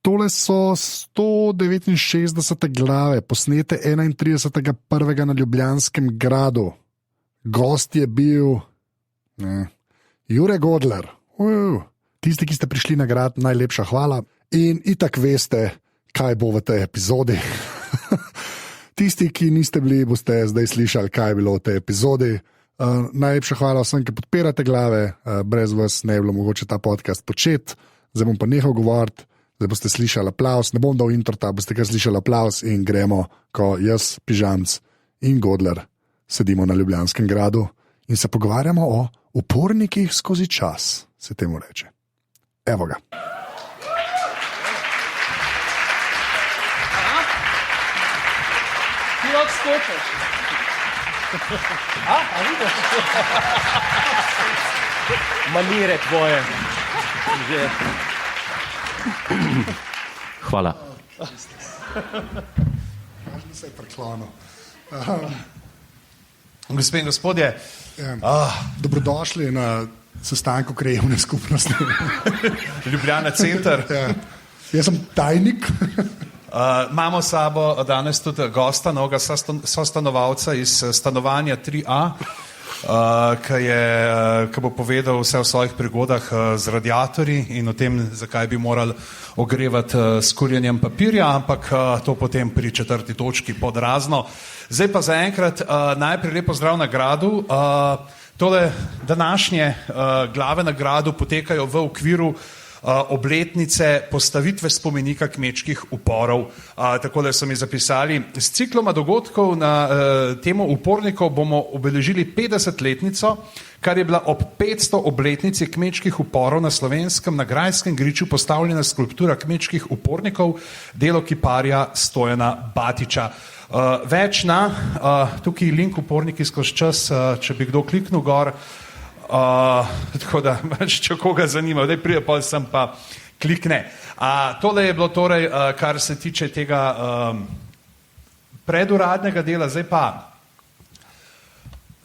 tole so 169 glave, posnete 31.1. na Ljubljanskem gradu. Gost je bil Jure Godler. Tisti, ki ste prišli na grad, najlepša hvala. In itak veste, kaj bo v tej epizodi. Tisti, ki niste bili, boste zdaj slišali, kaj je bilo v tej epizodi. Najlepša hvala vsem, ki podpirate glave. Brez vas ne bi bilo mogoče ta podcast početi. Zdaj bom pa nehal govoriti, zdaj boste slišali aplaus. Ne bom dal introta, boste kar slišali aplaus in gremo, ko jaz, Pižamc in Godler sedimo na Ljubljanskem gradu in se pogovarjamo o upornikih skozi čas, se temu reče. Evo ga. Ti odstopiš. A vidiš? Manire tvoje. Že. Hvala. Se je preklonil. Gospe in gospodje, dobrodošli na sestanku krajevne skupnosti. Ljubljana center. Jaz sem tajnik. Imamo s sabo danes tudi gosta, novega sostanovalca iz stanovanja 3A, ki bo povedal vse o svojih prigodah z radiatorji in o tem, zakaj bi morali ogrevati s kurjenjem papirja, ampak to potem pri 4. točki pod razno. Zdaj pa zaenkrat najprej lepo zdrav na gradu. Tole današnje glave na gradu potekajo v okviru obletnice postavitve spomenika kmečkih uporov. Takole so mi zapisali. S cikloma dogodkov na temo upornikov bomo obeležili 50-letnico, kar je bila ob 500 obletnici kmečkih uporov na Slovenskem na Grajskem griču postavljena skulptura kmečkih upornikov, delo kiparja Stojana Batiča. Več na, tukaj link uporniki skozi čas, če bi kdo kliknil gor, tako da, če koga zanima, da pride pol sem pa klikne. Tole je bilo torej, kar se tiče tega preduradnega dela, zdaj pa,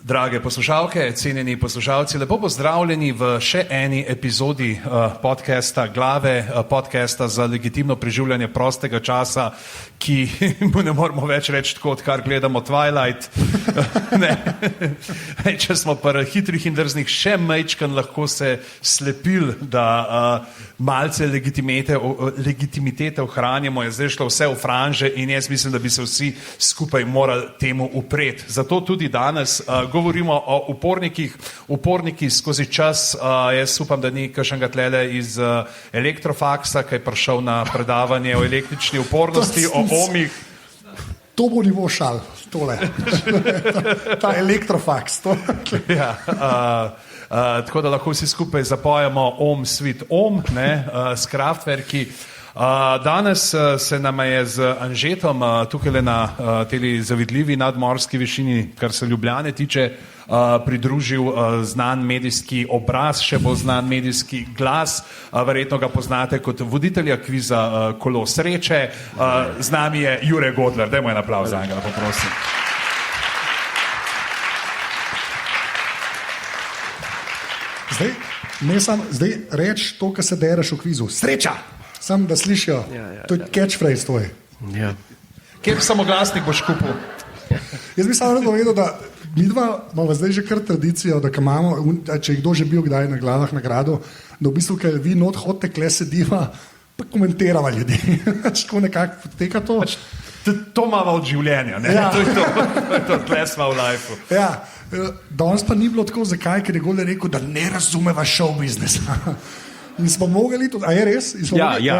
drage poslušalke, cenjeni poslušalci, lepo pozdravljeni v še eni epizodi podcasta Glave, podcasta za legitimno preživljanje prostega časa, ki mu ne moramo več reči tako, odkar gledamo Twilight. Če smo pa hitrih in drznih še majčkan lahko se slepil, da malce legitimitete ohranjamo, je zdaj šlo vse v franže in jaz mislim, da bi se vsi skupaj morali temu upreti. Zato tudi danes govorimo o upornikih, uporniki skozi čas. Jaz upam, da ni kakšnega tlele iz Elektrofaksa, ki je prišel na predavanje o električni upornosti, o ohmih. To bo nivo šal, tole. Ta Elektrofaks. Ja, tako da lahko vsi skupaj zapojemo Om Sweet Om, s Kraftwerki. Danes se nam je z Anžetom tukaj na teli zavidljivi nadmorski višini, kar se Ljubljane tiče, pridružil znan medijski obraz, še bolj znan medijski glas. Verjetno ga poznate kot voditelja kviza Kolo sreče. Z nami je Jure Godler. Dajmo en aplavz za njega, poprosim. Zdaj reč to, kar se dereš v kvizu. Sreča! Sam da slišijo. To je catchphrase tvoj. Kjer samoglasnik boš kupil? Jaz bi samo povedal, da mi dva imamo zdaj že kar tradicijo, da imamo, če je kdo že bil kdaj na glavah na gradu, da v bistvu, ker vi not hodite, kle sediva, pa komentirava ljudi. Tako nekako poteka to. To imamo od življenja, ne? Ja. To je to, tle smo v lifeu. Ja, danes pa ni bilo tako, zakaj, ker je Godler rekel, da ne razumeva show biznesa. In smo mogli tudi, a je res?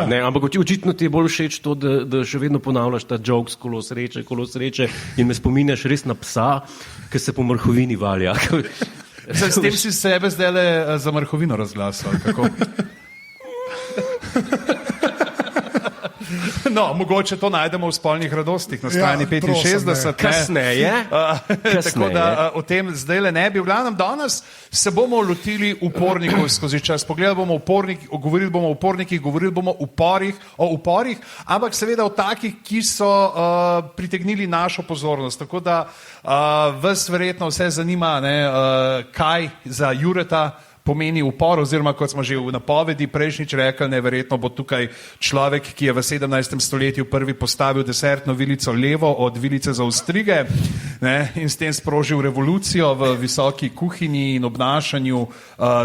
Ne, ampak očitno ti je bolj všeč to, da še vedno ponavljaš ta jokes kolo sreče in me spominjaš res na psa, ki se po mrhovini valja. S tem si sebe zdaj za mrhovino razglasil, kako? No, mogoče to najdemo v spolnih radostih na strani 65. Kasneje. Tako da o tem zdaj ne bi. V glavnem danes se bomo lotili upornikov skozi čas. Pogledali bomo govorili bomo o upornikih, govorili bomo o uporih, ampak seveda o takih, ki so pritegnili našo pozornost. Tako da vas verjetno vse zanima, kaj za Jureta pomeni upor, oziroma kot smo že v napovedi prejšnjič rekli, neverjetno bo tukaj človek, ki je v 17. stoletju prvi postavil desertno vilico levo od vilice za ostrige, ne, in s tem sprožil revolucijo v visoki kuhinji in obnašanju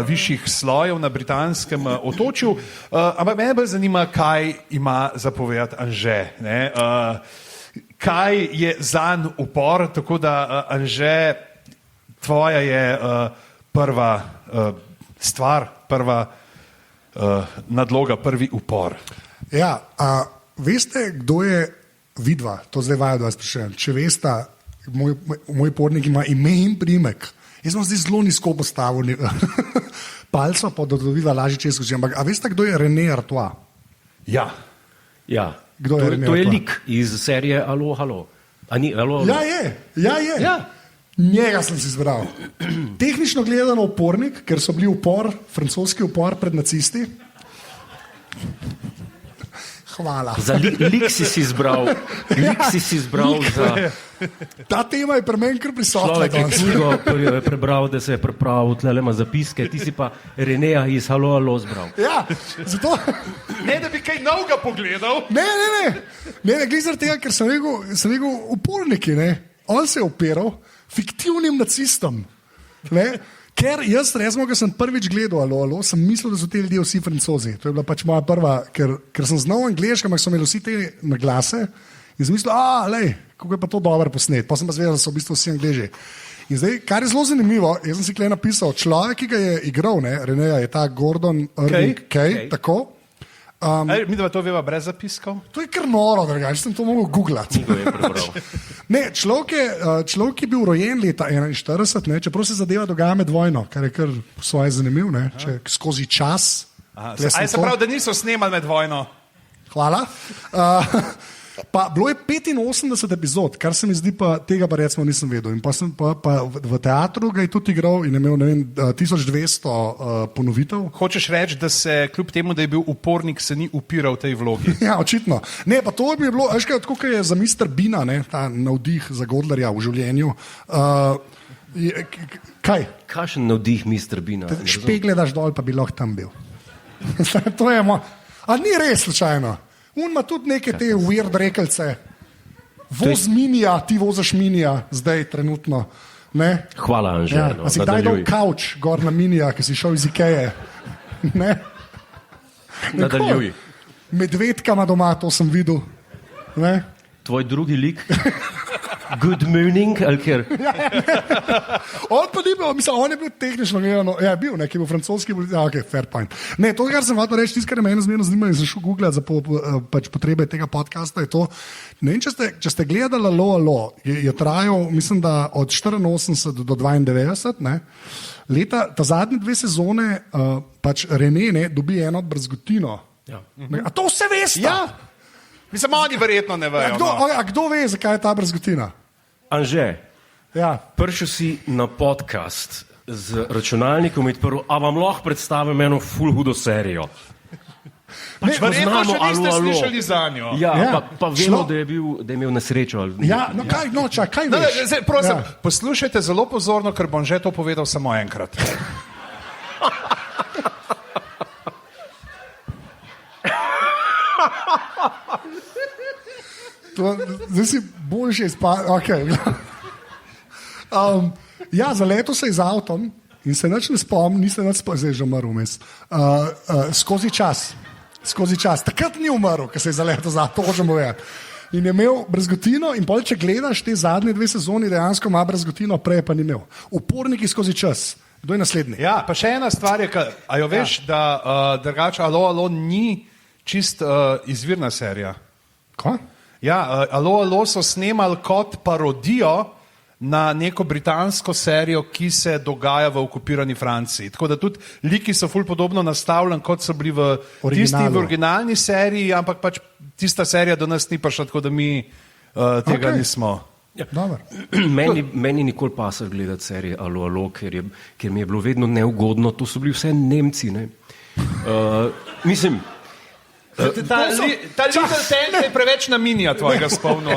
višjih slojev na britanskem otočju. Ampak mene bolj zanima, kaj ima zapovedati Anže. Ne, kaj je zanj upor, tako da Anže, tvoja je prva stvar, prva nadloga, prvi upor. Ja, veste, kdo je vidva? To zdaj vajo, da vas sprašujem. Če veste, moj pornik ima ime in primek. Jaz sem zdaj zelo nizko postavil palco, pa da dobiva lažje čez skozi. Ampak, a veste, kdo je René Artois? Ja. Ja. Kdo je René To je Artois? lik iz serije Alo, halo. A ni Alo, halo? Ja, je. Ja. Njega sem si izbral. Tehnično gledano upornik, ker so bili francoski upor pred nacisti. Hvala. Za lik si izbral, za Ta tema je pri meni kar prisotna. človek, ki je knjigo prebral, da se je pripravil, tle ima zapiske, ti si pa Reneja iz Halo, halo zbral. Ja, zato... Ne, da bi kaj novega pogledal. Ne, glede zaradi tega, ker sem rekel uporniki, ne. On se je opiral fiktivnim nacistom. Ne? Ker jaz, recimo, ko sem prvič gledal Alo, sem mislil, da so ti ljudje vsi Francozi. To je bila pač moja prva, ker sem znal angleško, ampak so imeli vsi te naglase in sem mislil, kako je pa to dobro posnet. Pa sem pa zvedel, da so v bistvu vsi Angleži. In zdaj, kar je zelo zanimivo, jaz sem si tukaj napisal, človek, ki ga je igral, Reneja, je ta Gordon Irving Kay, tako. Mi dva to veva brez zapiskov? To je kar noro, drugače sem to mogel googlati. Knjigo je prebral. Ne, človek je bil rojen leta 1941, ne, čeprav se zadeva dogaja med vojno, kar je kar svoje zanimivo, ne, skozi čas. Se pravi, da niso snemali med vojno? Hvala. Pa bilo je 85 epizod, kar se mi zdi, pa tega pa recimo nisem vedel. In pa sem pa v teatru ga je tudi igral in je imel, ne vem, 1200 ponovitev. Hočeš reči, da se kljub temu, da je bil upornik, se ni upiral tej vlogi? Ja, očitno. Ne, pa to bi bilo, veš kaj, tako kot je za Mr. Beana, ne, ta navdih za Godlerja v življenju. Kaj? Kakšen navdih Mr. Beana? Špegle daš dol, pa bi lahko tam bil. To je a ni res slučajno. On ima tudi neke te weird rekelce. Voz minija, ti voziš minija, zdaj trenutno. Ne? Hvala, Anže. Ja. A si kdaj dal kavč gor na minija, ki si šel iz Ikeje? Ne? Nadaljuj. Medvedkama doma, to sem videl. Ne? Tvoj drugi lik? Good morning, ali ker? On pa ni bil, mislim, on je bil tehnično gledano, ja, bil, ki je bil francoski, ok, fair point. Ne, to, kar sem hotel reči, tisto, kar me zmerno zanima in sem šel googlati za pač potrebe tega podcasta, je to, ne vem, če ste gledali Alo, je trajal, mislim, da od 84 do 92, ne, leta, ta zadnje 2 sezone, pač René, ne, dobi eno brzgotino. Ja. A to vse veste? Ja. Mislim, oni verjetno ne vejo. Kdo ve, zakaj je ta brzgotina? Anže, Ja. prišel si na podcast z računalnikom in prvo, a vam lahko predstavim eno full hudo serijo? Verjetno še niste Alo, alo. slišali za njo. Ja, Ja. pa vemo, da je imel nesrečo. Ali... Ja, no kaj, kaj veš? Zdaj, prosim, Ja. poslušajte zelo pozorno, ker bom že to povedal samo enkrat. Zdaj si boljši izpadel. Okay. Ja, zaletel se je z avtom in se nič ne spomnim, nisem nič spomnil, zdaj je že umrl vmes. Skozi čas. Takrat ni umrl, ker se je zaletel z avtom, to že mu je. In je imel brzgotino, in pol, če gledaš te zadnje 2 sezoni, dejansko ima brzgotino, prej pa ni imel. Uporniki skozi čas. Kdo je naslednji? Ja, pa še ena stvar je, a jo veš, da drugače Alo ni čist izvirna serija. Ko? Ja, Alo so snemali kot parodijo na neko britansko serijo, ki se dogaja v okupirani Franciji. Tako da tudi liki so ful podobno nastavljeni, kot so bili v tisti v originalni seriji, ampak pač tista serija do nas ni prišla, tako da mi tega nismo. Ja. Meni nikoli pasal gledati serije Alo, ker mi je bilo vedno neugodno, to so bili vse Nemci. Ne? Mislim, Ta Little Tank je preveč na minija tvojega spomnil.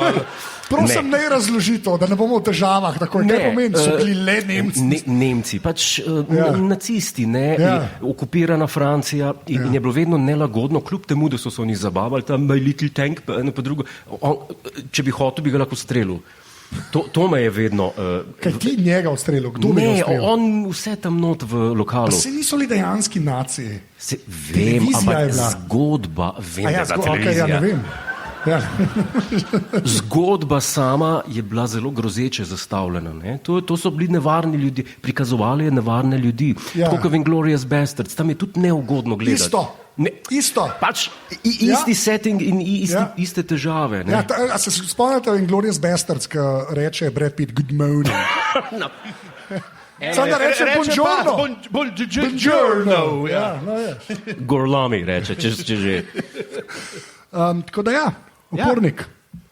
Prosim, ne razloži to, da ne bomo v težavah. Kaj pomeni, so bili le Nemci? Nemci, pač nacisti, okupirana Francija in je bilo vedno nelagodno, kljub temu, da so se oni zabavali, tam My Little Tank, pa eno pa drugo. Če bi hotel, bi ga lahko strelil. To me je vedno... Kaj ti njega odstrelil? Kdo bi ga odstrelil? On vse tam not v lokalu. Pa se niso li dejanski naciji? Vem, ampak zgodba, vem, da je televizija. Ja, ne vem. Ja. Zgodba sama je bila zelo grozeče zastavljena. Ne? To so bili nevarni ljudje, prikazovali je nevarne ljudi. Ja. Tako kot v Inglourious Basterds, tam je tudi neugodno gledati. Isto. Pač isti setting in iste težave. Ne? Ja, a se spomnite Inglourious Basterds, ki reče Brad Pitt good morning? No. Sam da reče buongiorno. Buongiorno. Gorlami reče, če že. Tako da upornik.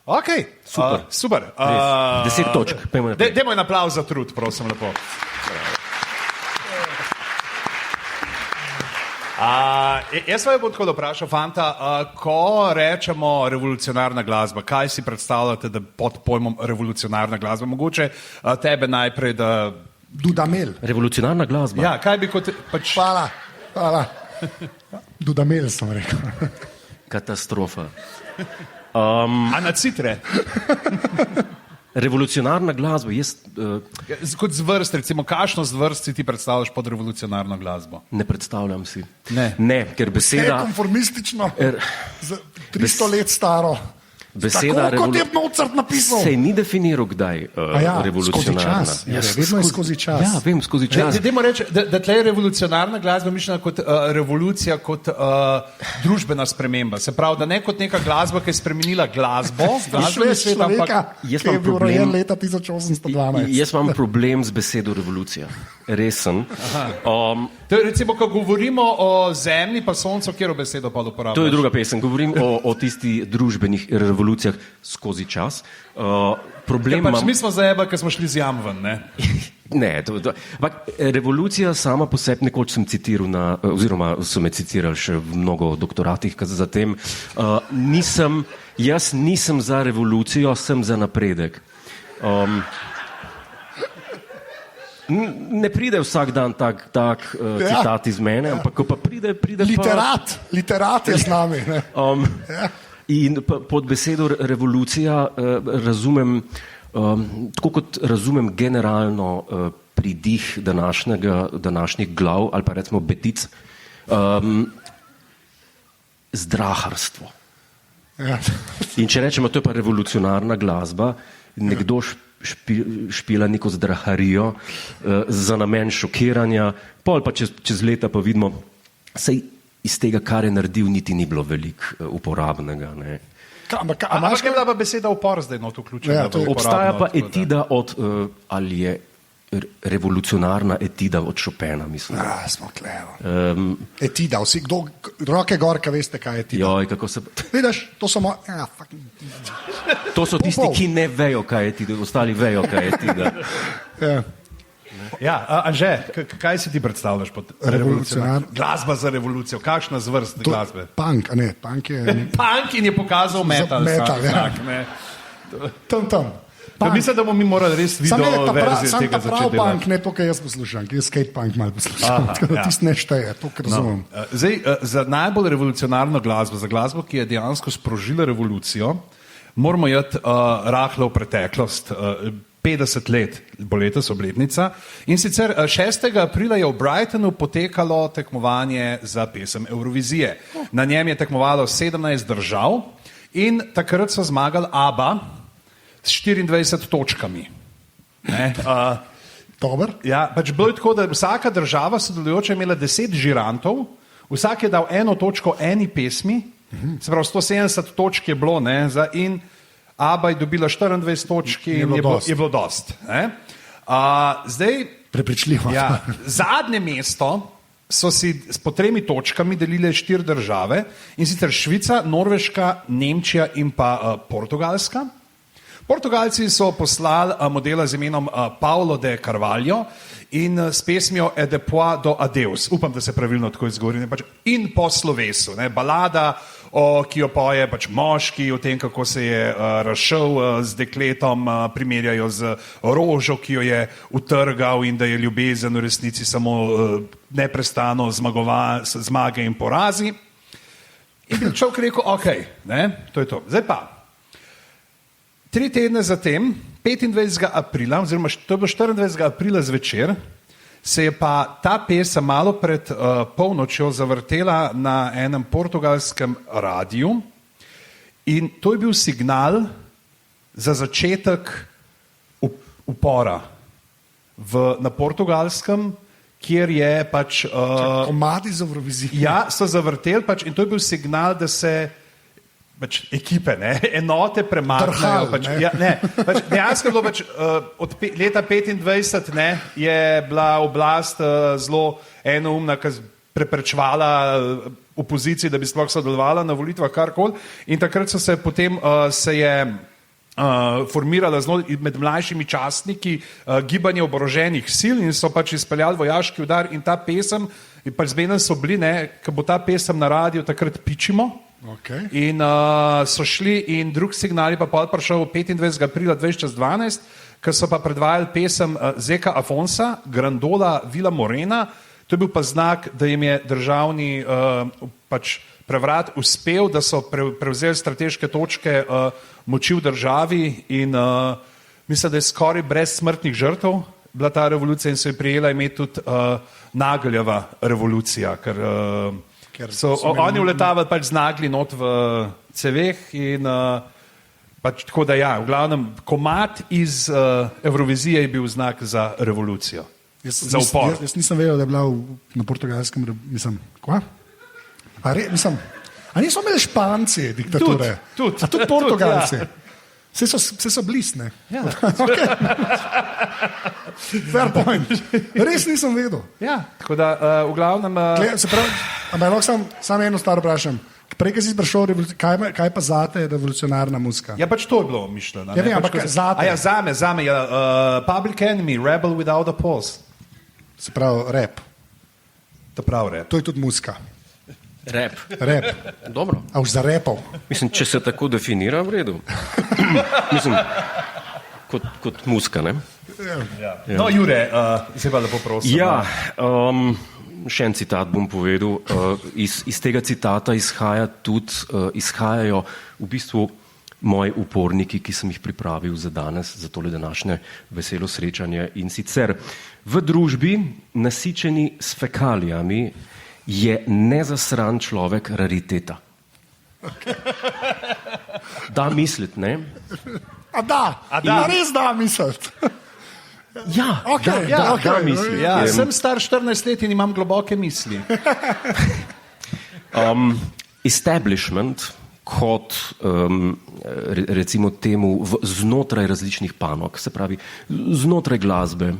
Okay. Super. 10 točk. Dajmo en aplavz za trud, prosim, lepo. Jaz vam bom tako vprašal, fanta, ko rečemo revolucionarna glasba, kaj si predstavljate pod pojmom revolucionarna glasba? Mogoče tebe najprej, da... Dudamel. Revolucionarna glasba? Ja, kaj bi kot... Hvala. Dudamel sem rekel. Katastrofa. A na citre? Revolucionarna glasba, Kot zvrst, recimo, kakšno zvrst si ti predstavljaš pod revolucionarno glasbo? Ne predstavljam si. Ne, ker beseda... Je konformistično, 300 let staro. Beseda tako kot je Mozart napisal. Se ni definiral kdaj revolucionarna. Vedno je skozi čas. Ja, vem, skozi čas. Dajmo reči, da tle je revolucionarna glasba mišljena kot revolucija, kot družbena sprememba. Se pravi, da ne kot neka glasba, ki je spremenila glasbo, glasbeni svet, ampak... Ki je bil rojen leta 1812. Jaz imam problem z besedo revolucija. Resen. Recimo, ko govorimo o zemlji pa soncu, kjero besedo pa uporabljaš? To je druga pesem. Govorim o tistih družbenih revolucijah skozi čas. Mi smo zajeba, ker smo šli z jam ven, ne? Ne, revolucija sama po sebi, nekoč sem citiral oziroma so me citirali še v mnogo doktoratih zatem, jaz nisem za revolucijo, sem za napredek. Ne pride vsak dan tak citat iz mene, ampak ko pa pride Literat je z nami. In pod besedo revolucija razumem, tako kot razumem generalno pridih današnjih glav ali pa recimo betic, zdraharstvo. In če rečemo, to je pa revolucionarna glasba, nekdo špila neko zdraharijo za namen šokiranja, pol pa čez leta pa vidimo, sej iz tega, kar je naredil, niti ni bilo veliko uporabnega. Ampak kaj je bila pa beseda upor zdaj not vključena? Obstaja pa etida ali je revolucionarna etida od Chopina, mislim. Smo klevo. Etida, vsi, roke gorka, veste, kaj je etida. Joj, kako se... Vidiš, to samo... To so tisti, ki ne vejo, kaj je etida, ostali vejo, kaj je etida. Ja, Anže, kaj si ti predstavljaš pod revolucionarno? Glasba za revolucijo, kakšna zvrst glasbe? Punk, a ne, punk je... Punk in je pokazal metal. Tam. Mislim, da bomo mi morali res video verzijo tega začeti delati. Sam ta prav punk, ne to, kaj jaz poslušam, ki je skate punk malo poslušam, tako da tisti ne šteje, to, kar razumem. Zdaj, za najbolj revolucionarno glasbo, za glasbo, ki je dejansko sprožila revolucijo, moramo jeti rahlo v preteklost, 50 let, bo letos obletnica. In sicer 6. aprila je v Brightonu potekalo tekmovanje za pesem Eurovizije. Na njem je tekmovalo 17 držav in takrat so zmagali ABBA s 24 točkami. Dobar. Ja, pač bilo je tako, da vsaka država sodelujoča imela 10 žirantov, vsak je dal eno točko eni pesmi, se pravi 170 točk je bilo, in ABBA je dobila 24 točk in je bilo dost. Zdaj, prepričljivo. Ja, zadnje mesto so si po 3 točkami delile 4 države, in sicer Švica, Norveška, Nemčija in pa Portugalska. Portugalci so poslali modela z imenom Paulo de Carvalho in s pesmijo E depois do adeus. Upam, da se pravilno tako izgovori. In po slovesu. Balada ki jo poje pač moški, o tem, kako se je razšel z dekletom, primerjajo z rožo, ki jo je utrgal in da je ljubezen v resnici samo neprestano zmage in porazi. In bi človek rekel, ok, ne, to je to. Zdaj pa, 3 tedne zatem, 25. aprila, oziroma to je bilo 24. aprila zvečer, se je pa ta pesem malo pred polnočjo zavrtela na enem portugalskem radiju in to je bil signal za začetek upora na portugalskem, kjer je pač... komadi za Eurovizijo. Ja, so zavrteli pač in to je bil signal, da se pač ekipe, ne, enote premaknejo. Dejansko je bilo pač, od leta 25 ne, je bila oblast zelo enoumna, ki je preprečevala opoziciji, da bi sploh sodelovala na volitvah karkoli. In takrat so se potem formirala med mlajšimi častniki gibanje oboroženih sil in so pač izpeljali vojaški udar in ta pesem, pač zmeden so bili, ko bo ta pesem na radiju, takrat pičimo. Okay. In so šli in drug signal je pa prišel 25. aprila 2012, ko so pa predvajali pesem Zeka Afonsa, Grandola Vila Morena. To je bil pa znak, da jim je državni pač prevrat uspel, da so prevzeli strateške točke moči v državi in mislim, da je skoraj brez smrtnih žrtev bila ta revolucija in so je prijela imeti tudi Nageljeva revolucija, ker so oni uletavali pač z nagli not v ceveh in pač tako da ja, v glavnem komad iz Evrovizije je bil znak za revolucijo. Za upor. Jaz nisem vedel, da je bila na portugalskem, mislim, kva? A niso imeli Španci diktature? Tudi. A tudi Portugalci? Vse so blisne. Ja. Okay. Fair point. Res nisem vedel. Ja, tako da v glavnem... Se pravi, ampak lahko samo eno stvar vprašam. Prej, ko si prišel, kaj pa zate je revolucionarna muzika? Ja, pač to je bilo mišljeno. Ja, vem, ampak zate. Ja, zame, Public Enemy, Rebel Without a Pulse. Se pravi, rap. To pravi rap. To je tudi muzika. Rap. Dobro. A už za repov? Mislim, če se tako definira, v redu. Mislim, kot muzika, ne? Ja. No, Jure, se pa lepo prosim. Ja, še en citat bom povedal. Iz tega citata izhajajo v bistvu moji uporniki, ki sem jih pripravil za danes, za tole današnje veselo srečanje. In sicer v družbi nasičeni s fekalijami je nezasran človek rariteta. Da misliti, ne? A da, res da misliti. Ja, Okay, da misli. Ja, sem star 14 let in imam globoke misli. Establishment kot recimo temu znotraj različnih panog, se pravi znotraj glasbe,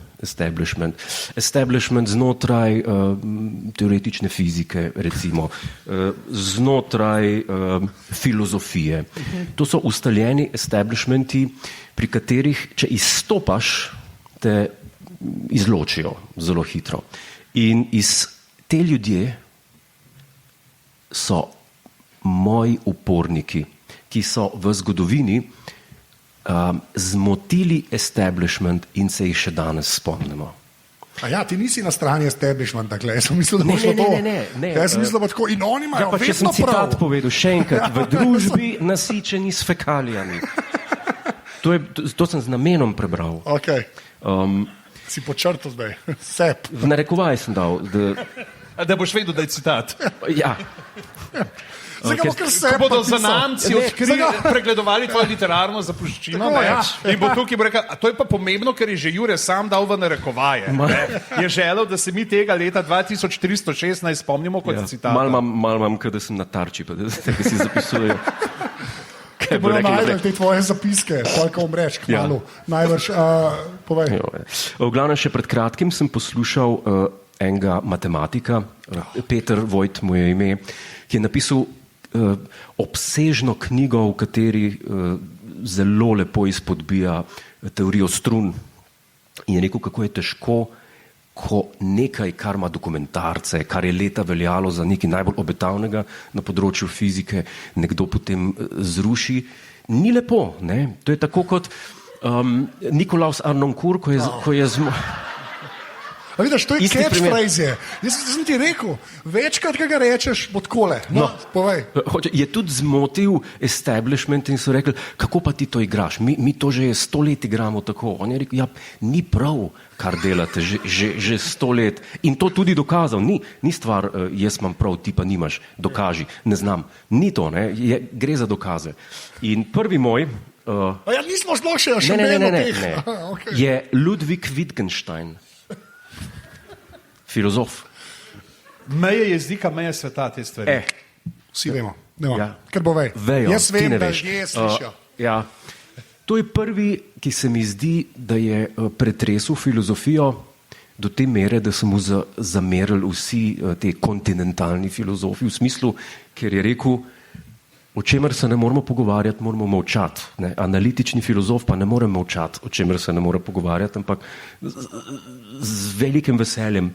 establishment znotraj teoretične fizike, recimo znotraj filozofije. To so ustaljeni establishmenti, pri katerih, če izstopaš, te izločijo zelo hitro. In te ljudje so moji uporniki, ki so v zgodovini zmotili establishment in se jih še danes spomnimo. A ja, ti nisi na strani establishmenta, jaz sem mislil, da bo šlo to. Ne. Jaz sem mislil, da bo tako in oni imajo pa če sem citat povedal, še enkrat, v družbi nasičeni s fekalijami. To sem z namenom prebral. Okay. Si počrtal zdaj, sep. V narekovaj sem dal. Da boš vedel, da je citat. Ja. Zdaj ga bo kar sep. Ko bodo zanamci pregledovali tvojo literarno zapuščino, in bo tukaj bo rekel, a to je pa pomembno, ker je že Jure sam dal v narekovaje. Je želel, da se mi tega leta 2316 spomnimo kot citata. Malo imam, da sem na tarči, pa da si zapisujejo. Te bodo najdel te tvoje zapiske, koliko umreš, kmalu. Najbrž, povej. V glavnem še pred kratkim sem poslušal enega matematika, Peter Vojt mu je ime, ki je napisal obsežno knjigo, v kateri zelo lepo izpodbija teorijo strun in je rekel, kako je težko ko nekaj, kar ima dokumentarce, kar je leta veljalo za nekaj najbolj obetavnega na področju fizike, nekdo potem zruši, ni lepo. Ne? To je tako kot Nikolaus Arnoncourt, ko je A vidiš, to je catchphrase. Jaz sem ti rekel, večkrat, kaj ga rečeš, bo takole. No, povej. Je tudi zmotil establishment in so rekli, kako pa ti to igraš? Mi to že 100 let igramo tako. On je rekel, ja, ni prav, kar delate že 100 let. In to tudi dokazal. Ni stvar, jaz imam prav, ti pa nimaš, dokaži, ne znam. Ni to, ne? Gre za dokaze. In prvi moj Ja, nismo zelo še ne. Okay. Je Ludwig Wittgenstein. Filozof. Meje jezika, meje sveta, te stvari. Vsi vemo. Ja. Ker vejo, jaz vem, da ljudje slišijo. Ja. To je prvi, ki se mi zdi, da je pretresel filozofijo do te mere, da so mu zamerili vsi te kontinentalni filozofi, v smislu, ker je rekel, o čemer se ne moramo pogovarjati, moramo molčati. Ne? Analitični filozof pa ne more molčati, o čemer se ne more pogovarjati, ampak z velikim veseljem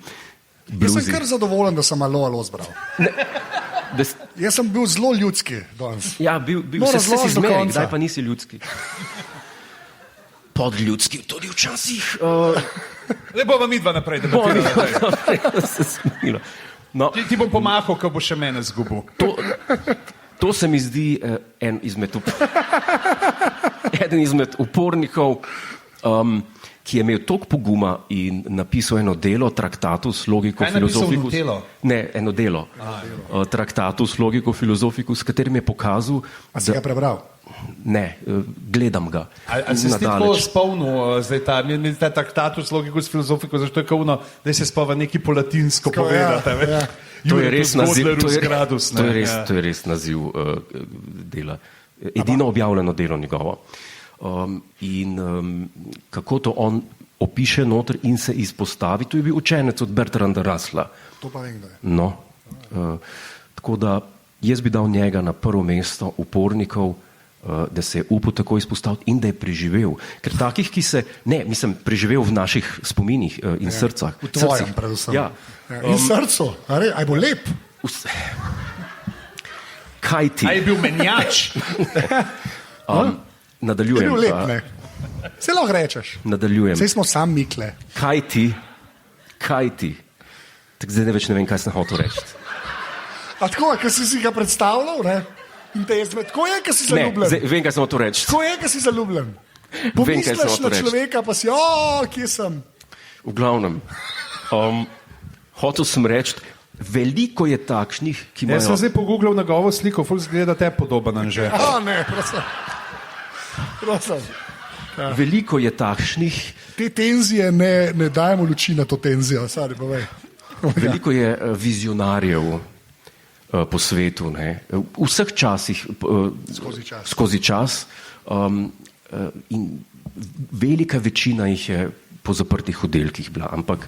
bluzi. Jaz sem kar zadovoljen, da sem alo zbral. Jaz sem bil zelo ljudski danes. Ja, bil se si zmeraj, kdaj pa nisi ljudski. Podljudski, tudi včasih. Ne bova midva naprej debatirala. Se smilo. No, ti bom pomahal, ko bo še mene zgubil. To se mi zdi eden izmed upornikov, ki je imel toliko poguma in napisal eno delo, Tractatus Logico Philosophicus. Ne, eno delo. Tractatus Logico Philosophicus, s katerim je pokazal. A si ga prebral? Ne, gledam ga. Ali se ti tako spomnil, zdaj ta Tractatus Logicus Philosophicus, zato je kauno, da se spova neki po latinsko povedati. Ja. To je res naziv dela. Edino objavljeno delo njegovo. Kako to on opiše noter in se izpostavi, to je bil učenec od Bertranda Russella. To pa vem, da je. No, tako da jaz bi dal njega na prvo mesto upornikov, da se je upal tako izpostaviti in da je preživel. Ker takih, ki se, preživel v naših spominih in srcah. V tvojem predvsem. Ja. In srcu, aj bo lep. Kaj ti? Aj je bil menjač. Nadaljujem. Je bil lep, ne? Se lahko rečeš. Nadaljujem. Saj smo sam mikle. Kaj ti? Tak zdaj več ne vem, kaj sem hotel reči. A tako je, ker si ga predstavljal, ne? In te je zmed, tako je, ker si zaljubljen. Ne, vem, kaj sem hotel reči. Tako je, ker si zaljubljen. Pomisliš na človeka, pa si, kje sem? V glavnem, hotel sem reči, veliko je takšnih, ki imajo... Jaz sem zdaj pogooglal njegovo sliko, ful zgleda te podoben Anže. Ne, prosim. Ja. Veliko je takšnih... Te tenzije ne dajemo luči na to tenzijo, sorry, povej. Veliko je vizionarjev po svetu, ne? V vseh časih, skozi čas in velika večina jih je po zaprtih oddelkih bila, ampak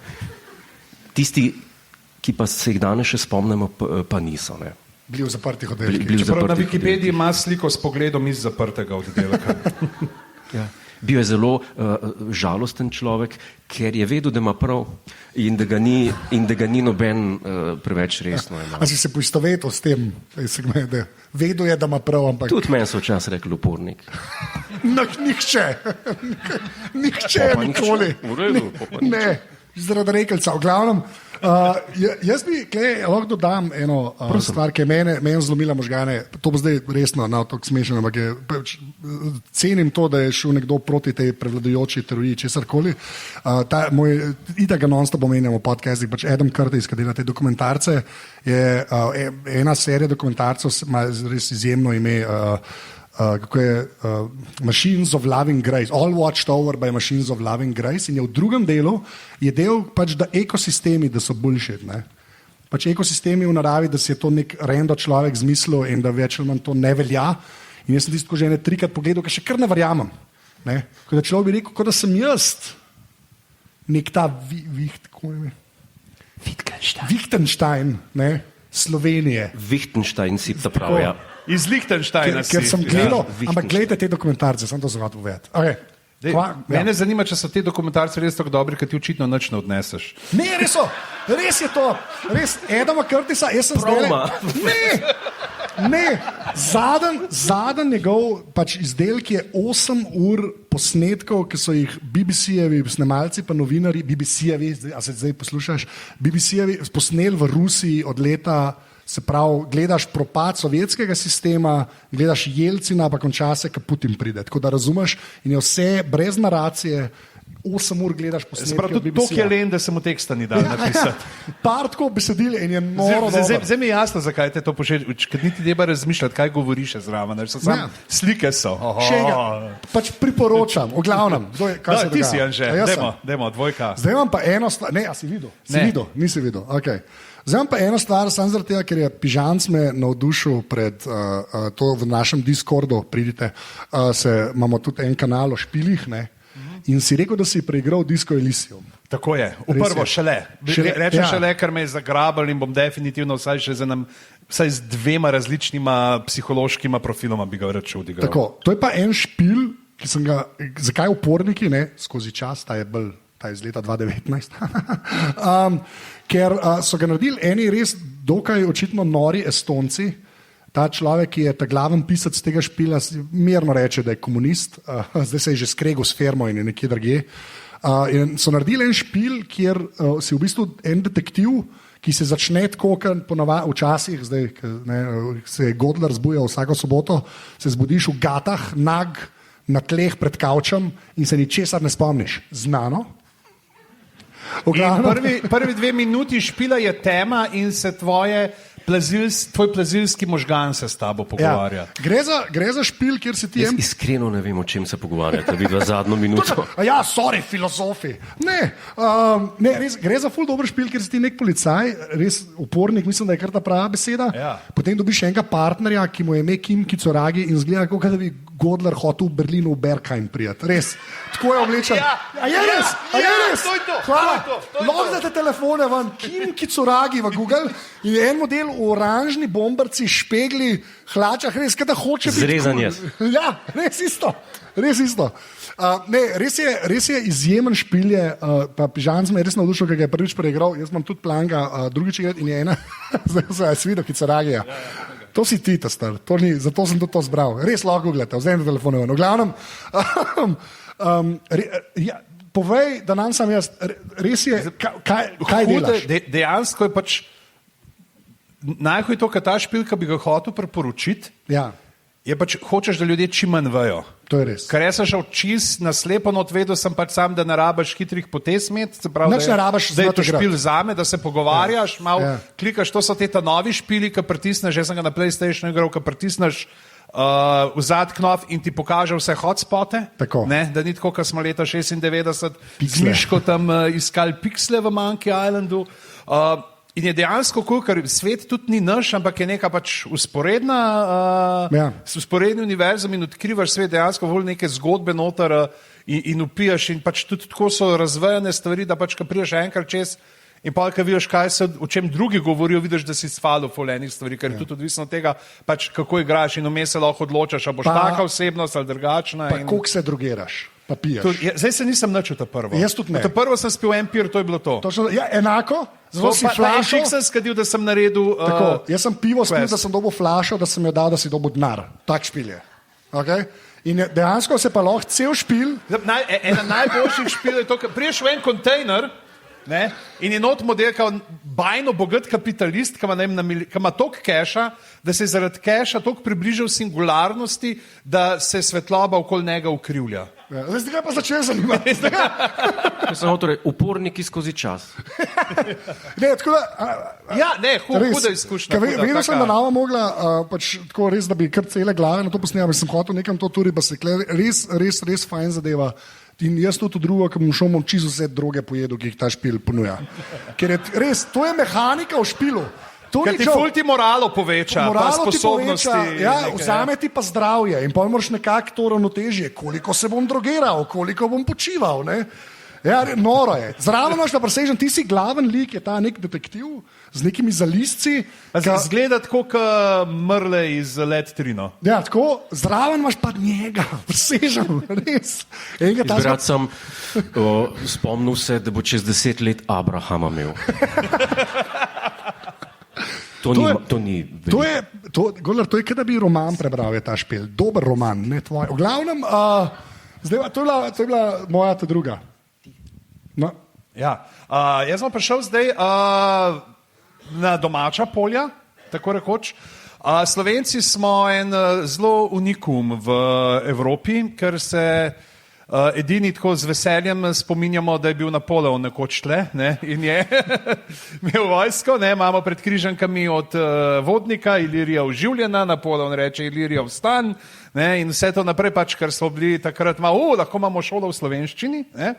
tisti, ki pa se jih danes še spomnimo, pa niso. Ne? Bili v zaprtih oddelkih. Čeprav na Wikipediji ima sliko s pogledom iz zaprtega oddelka. Ja. Bil je zelo žalosten človek, ker je vedel, da ima prav in da ga ni noben preveč resno. A si se poistovetil s tem? Vedel je, da ima prav, ampak... Tudi meni so včasih rekli upornik. Nihče nikoli. Ne, zaradi rekelca. V glavnem, jaz bi lahko dodam eno stvar, ki je meni zlomila možgane. To bo zdaj resno, tako smešno, ampak cenim to, da je šel nekdo proti tej prevladujoči teoriji, česarkoli. Itak ga non-stop omenjamo v podcastih, Adam Curtis, ki dela te dokumentarce, je ena serija dokumentarcev, ima res izjemno ime, kako je Machines of Loving Grace, All Watched Over by Machines of Loving Grace, in je v drugem delu je del da ekosistemi, da so bullshit, ne? Ekosistemi v naravi, da si je to nek rando človek zmislil in da več ali manj to ne velja. In jaz sem tisto že 3-krat pogledal, ker še kar ne verjamem. Ne? Ko da človek bi rekel, kot da sem jaz nek ta Wittgenstein, ne? Slovenije. Wittgenstein si ta pravi, ja. Iz Lichtensteina ker sem gledal, ampak gledajte te dokumentarce, sem to zelo povedal. Okay. Mene zanima, če so ti dokumentarci res tako dobri, ker ti očitno nič ne odneseš. Ne, res je to. Res, Adama Curtisa, jaz sem zdaj. Ne, zadnji njegov izdelek je 8 ur posnetkov, ki so jih BBC-jevi snemalci, pa novinari, BBC-jevi, a se zdaj poslušaš, BBC-jevi posneli v Rusiji od leta. Se pravi, gledaš propad sovjetskega sistema, gledaš Jelcina, pa konča se, ko Putin pride. Tako da razumeš, in je vse brez naracije, 8 ur gledaš posnetke. Se pravi, tudi to je len, da se mu teksta ni dal napisati. Par tako besedil in je noro. Zdaj mi je jasno, zakaj te to počeš, ker niti treba razmišljati, kaj govoriš zraven. Slike so. Pač priporočam, v glavnem. Ti si, Anže, dajmo, dvojka. Zdaj imam pa eno stvar, ne, a si videl? Nisi videl, okej. Zdaj pa eno stvar, samo zaradi tega, ker je Pižanc me navdušil pred to v našem Discordu, pridite, imamo tudi en kanal o špilih, ne, in si rekel, da si preigral Disco Elysium. Tako je, v prvo šele. Rečem šele, ker me je zagrabal in bom definitivno vsaj z 2 različnima psihološkima profiloma bi ga rad odigral. Tako, to je pa en špil, ki sem ga, zakaj uporniki, ne, skozi čas, ta je iz leta 2019, ker so ga naredili eni res dokaj očitno nori Estonci. Ta človek, ki je ta glaven pisec tega špila, mirno reče, da je komunist, zdaj se je že skregal s firmo in je nekje drugje. In so naredili en špil, kjer si v bistvu en detektiv, ki se začne tako, včasih, zdaj se je Godler zbujal vsako soboto, se zbudiš v gatah, nag, na tleh pred kavčem in se ničesar ne spomniš. Znano? Prvi 2 minuti špila je tema in se tvoj plazilski možgan se s tabo pogovarja. Ja. Gre za špil, kjer si ti... Jaz iskreno ne vem, o čem se pogovarjate, vidva zadnjo minuto. Ja, sorry, filozofi. Ne, res, gre za ful dober špil, kjer si ti nek policaj, res upornik, mislim, da je kar ta prava beseda. Ja. Potem dobiš enega partnerja, ki mu je ime Kim Kitsoragi in zgleda, kot da bi Godler hotel v Berlinu v Bergheim prijeti. Res, tako je oblečen. A je res? To je to. Hvala. Lognete telefone ven, Kim Kitsoragi v Google in je en model v oranžni bombarci, špegli, hlačah, res, kada hoče biti. Zrezan jaz. Ja, res isto. Res je izjemen špil, pa Pižanc me je res navdušil, ker ga je prvič preigral, jaz imam tudi planga drugič igrati in je ena, zdaj se videl, Kitsoragija. To si ti, ta star, zato sem tudi to zbral. Res lahko gledate, vzem telefone ven. V glavnem, povej, da nam sam jaz, res je, kaj delaš? Dejansko je pač, najhoj to, kad ta špilka bi ga hotel priporočiti, je pač, hočeš, da ljudje čim manj vejo. To je res. Ker jaz sem šel čist na slepo not, vedel sem pač sam, da ne rabaš hitrih potez imeti, se pravi, da je to špil zame, da se pogovarjaš, malo klikaš, to so te ta novi špili, ki pritisneš, jaz sem ga na PlayStationu igral, ki pritisneš vzad knof in ti pokaže vse hotspote, ne, da ni tako, kot smo leta 96 z miško tam iskali piksle v Monkey Islandu. In je dejansko cool, ker svet tudi ni naš, ampak je neka pač usporedni univerzum in odkrivaš svet dejansko bolj neke zgodbe noter in upijaš in pač tudi tako so razvejane stvari, da pač, ko priješ enkrat čez in pa, ko vidiš, o čem drugi govorijo, vidiš, da si sfalil folenih stvari, ker je tudi odvisno od tega, pač, kako igraš in vmes se lahko odločaš, a boš taka osebnost ali drugačna. Pa koliko se drugiraš? Zdaj se nisem načel ta prvo. Jaz tudi ne. Ta prvo sem spil Empire, to je bilo to. Ja, enako. Zelo si flašal. Sem skadil, da sem naredil jaz sem pivo spil, da sem dobil flašo, da sem jo dal, da si dobil denar. Tak špil je. Okay? In dejansko se pa lahko cel špil... Ena najboljših špil je to, ker priješ v en kontejner, ne, in je not model kao bajno bogat kapitalist, ki ima toliko keša, da se je zaradi keša toliko približal singularnosti, da se svetloba okoli njega ukrivlja. Zdaj ste ga pa začeli zanimati. Torej, uporniki skozi čas. Ne, tako da... huda izkušnja. Vedel sem, da nama mogla, pač tako res, da bi kar cele glave na to posnela, sem hotel nekam to tudi, pa se res fajn zadeva. In jaz tudi drugo, ko bom šel, bom čisto vse droge pojedel, ki jih ta špil ponuja. Ker je res, to je mehanika v špilu. Ker ti ful ti moralo poveča, pa sposobnosti. Vzame ti pa zdravje in pa moraš nekako to ravnotežje, koliko se bom drogiral, koliko bom počival. Ne? Ja, noro je. Zraven imaš pa presežen, ti si glaven lik, je ta nek detektiv, z nekimi zalisci. Zgleda tako, kot mrle iz Let Trino. Ja, tako, zraven imaš pa njega, presežem, res. Izbrat sem, spomnil se, da bo čez 10 let Abrahama imel. To ni Godler, to je, da bi roman prebral, je ta špil. Dober roman, ne tvoj. V glavnem, to je bila moja ta druga. No. Ja. Jaz sem prišel zdaj na domača polja, tako rekoč. Slovenci smo en zelo unikum v Evropi, ker se edini tako z veseljem spominjamo, da je bil Napoleon nekoč tle, ne, in je imel vojsko, ne, imamo pred križankami od vodnika Ilirija oživljena, Napoleon reče Ilirija vstan, ne, in vse to naprej pač, ker smo bili takrat malo, lahko imamo šolo v slovenščini, ne,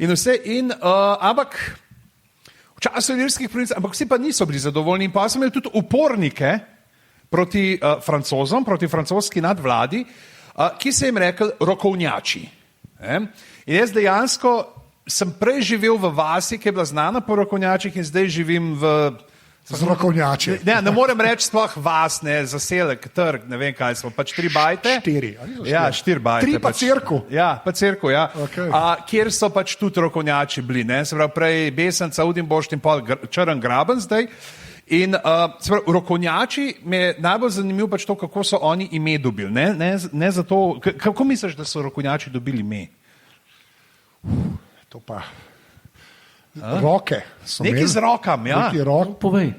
in vse, ampak v času ilirskih provinc, ampak vsi pa niso bili zadovoljni in pa so imeli tudi upornike proti Francozom, proti francoski nadvladi, ki se jim rekel rokovnjači. In jaz dejansko sem prej živel v vasi, ki je bila znana po rokovnjačih in zdaj živim v... Z rokovnjači. Ne morem reči sploh vas, ne, zaselek, trg, ne vem kaj smo, pač 3 bajte. 4. Ja, 4 bajte. 3 pa cerku. Ja, pa cerku, ja. Okay. Kjer so pač tudi rokovnjači bili, ne, se pravi prej Besenca, Udinbošt in pol Črn Graben zdaj. In rokovnjači me je najbolj zanimivo pač to, kako so oni ime dobili. Ne zato, kako misliš, da so rokovnjači dobili ime? To pa roke. Nekaj z rokam, ja. Povej.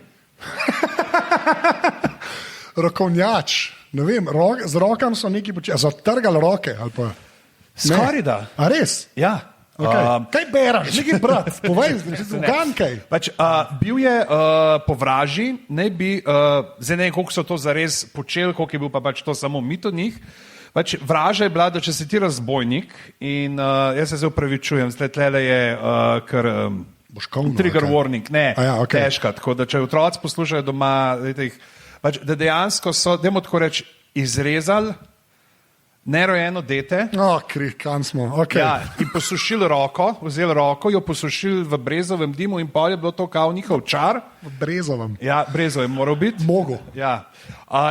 Rokovnjač, ne vem, z rokam so neki počeli, zatrgali roke ali pa... Skoraj da. A res? Ja. Okay. Kaj beraš? Nekaj brat, povej, ugankaj. Pač, bil je po vraži, ne bi, zdaj ne vem, koliko so to zares počeli, koliko je bil pa pač to samo mit od njih. Pač, vraža je bila, da če si ti razbojnik in jaz se zdaj upravičujem, tle je kar trigger warning, ne, okay. Težka, tako da če otroci poslušajo doma, pač, da dejansko so, dajmo tako reči, izrezali nerojeno dete. Kam smo, ok. Ja, in posušili roko, vzeli roko, jo posušili v brezovem dimu in pol je bilo to kao njihov čar. V brezovem. Ja, brezovem moral biti. Mogo. Ja.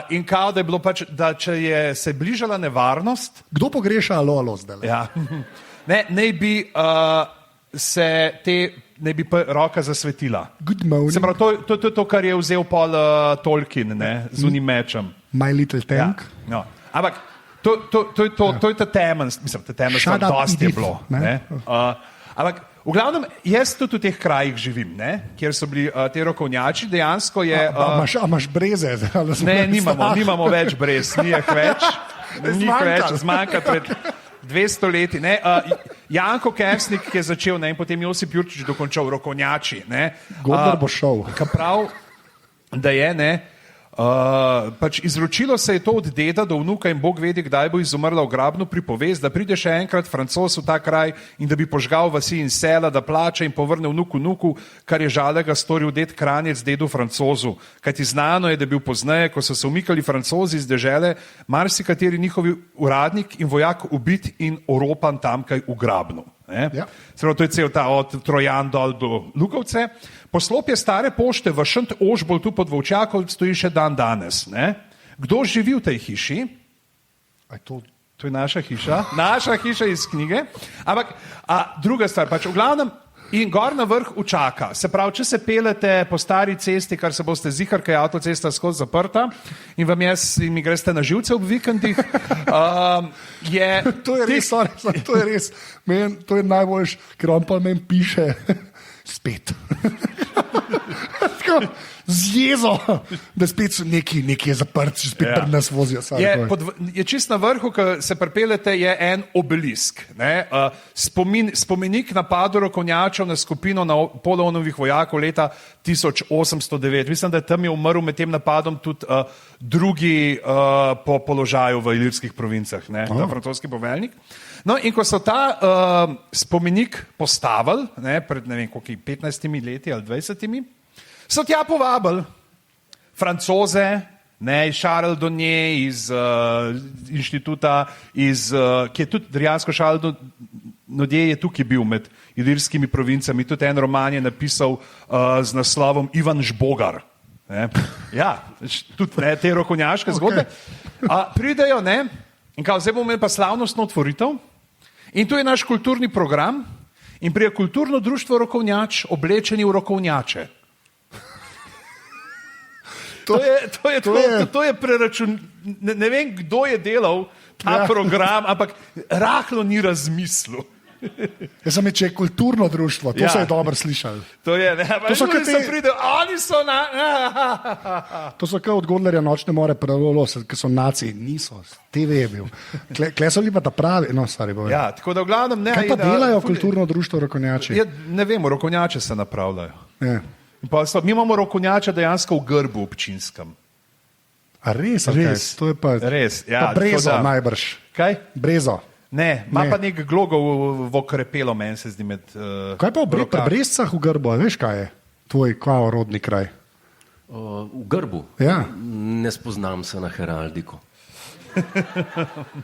In kao, da je bilo pač, da če je se bližala nevarnost. Kdo pogreša alo zdaj? Ja. Ne bi ne bi roka zasvetila. Good morning. Se pravi, to je to, kar je vzel pol Tolkien, ne, z unim mečem. My little tank. Ja. No. Ampak to je ta temen, mislim, ta temen stvar, dosti je bilo. Ampak v glavnem, jaz tudi v teh krajih živim, ne, kjer so bili te rokovnjači, dejansko je... Imaš breze? Ne, nimamo več brez, ni jih več, zmanjka pred 200 leti. Ne, Janko Kersnik, ki je začel, ne, in potem Josip Jurčič dokončal rokovnjači. Godler bo šel. Prav, da je, ne, pač izročilo se je to od deda do vnuka in Bog vedi, kdaj bo izumrla ograbno pripovest, da pride še enkrat Francoz v ta kraj in da bi požgal vasi in sela, da plača in povrne vnuku, kar je žalega storil ded Kranjec dedu Francozu. Kajti znano je, da je bil pozneje, ko so se umikali Francozi iz dežele, marsikateri njihovi uradnik in vojak ubit in oropan tamkaj v grabnu. Ja. To je cel ta od Trojan dol do Lukovce. Poslopje stare pošte v Šent Ožbol tu pod Volčjakov stoji še dan danes. Ne? Kdo živi v tej hiši? To je naša hiša. Naša hiša iz knjige. Ampak druga stvar, pač v glavnem in gor na vrh učaka. Se pravi, če se pelete po stari cesti, kar se boste zihar, kaj je avtocesta skozi zaprta in mi greste na živce ob vikendih, To je res. To je najboljš, ker on pa meni piše spet. Z jezo, da spet neki je zaprt, spet pred nas vozijo. Je čist na vrhu, ko se pripelete, je en obelisk. Spomenik napadu rokovnjačev na skupino Napoleonovih vojakov leta 1809. Mislim, da je tam umrl med tem napadom tudi drugi po položaju v ilirskih provincah, ta francoski poveljnik. No, in ko so ta spomenik postavili, pred ne vem, koliko 15 leti ali 20, so tja povabili Francoze, iz Charles Donnier, iz inštituta, ki je tudi dejansko Charles Nodje je tukaj bil med ilirskimi provincami, tudi en roman je napisal z naslovom Ivan Žbogar. Ne? Ja, tudi ne, te rokovnjaške zgodbe. Pridejo, ne, in kao, zdaj bomo imeli pa slavnostno otvoritev in tu je naš kulturni program in prije kulturno društvo rokovnjač oblečeni v rokovnjače. To je preračun, ne vem, kdo je delal ta program, ampak rahlo ni razmislil. Jaz sem če je kulturno društvo, to se je dobro slišali. To je, ne, to so ljudi se pridejo, oni so To so kaj od Godlerja Nočne more pravilo, ki so naciji, niso, TV je bil. Kle so li pa ta pravi, no, stari boj. Ja, tako da v glavnem ne. Kaj pa delajo kulturno društvo rokovnjači? Ne vem, rokovnjače se napravljajo. Ja. Mi imamo rokovnjače dejansko v grbu občinskem. A res? Res. To je pa, res, ja, pa brezo najbrž. Kaj? Brezo. Ne, ima pa nek glogo v okrepelo, meni se zdi med... Kaj pa pri brezcah v grbu, veš kaj je? Tvoj kva rodni kraj? V grbu? Ja. Ne spoznam se na heraldiko.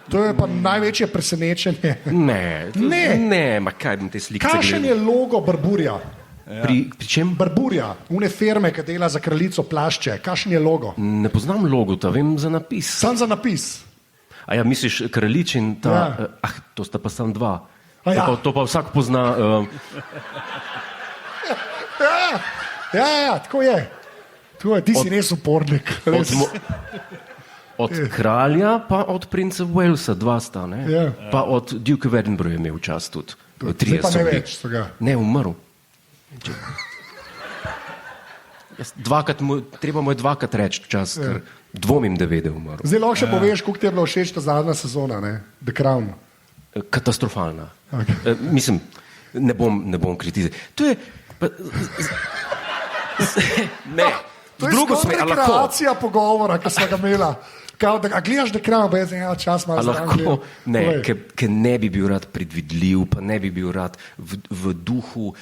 To je pa največje presenečenje. Ne, ma kaj bom te slike gledal. Kakšen je logo Barburja? Ja. Pri čem? Barburja, une firme, ki dela za kraljico plašče. Kakšen je logo? Ne poznam logota, vem za napis. Sam za napis. A ja, misliš kraljič in ta... Ja. To sta pa samo dva. Ja. To pa vsak pozna... Ja, tako je. Ti si res upornik. Od kralja pa od princa Walesa, dva sta, ne? Ja. Pa od Duke of Edinburgh je imel čas tudi. Zdaj pa ne več so ga. Ne, umrl. Treba mu je dvakrat reči čas, ker dvomim, da vede umrl. Zdaj lahko še poveš, koliko ti je bila všeč ta zadnja sezona, ne? The Crown. Katastrofalna. Okay. Mislim, ne bom kritiziral. To je... Ne. To je skoro rekreacija pogovora, ki smo ga imela. A gledaš The Crown, pa je čas malo lahko, ne, ker ne bi bil rad predvidljiv, pa ne bi bil rad v duhu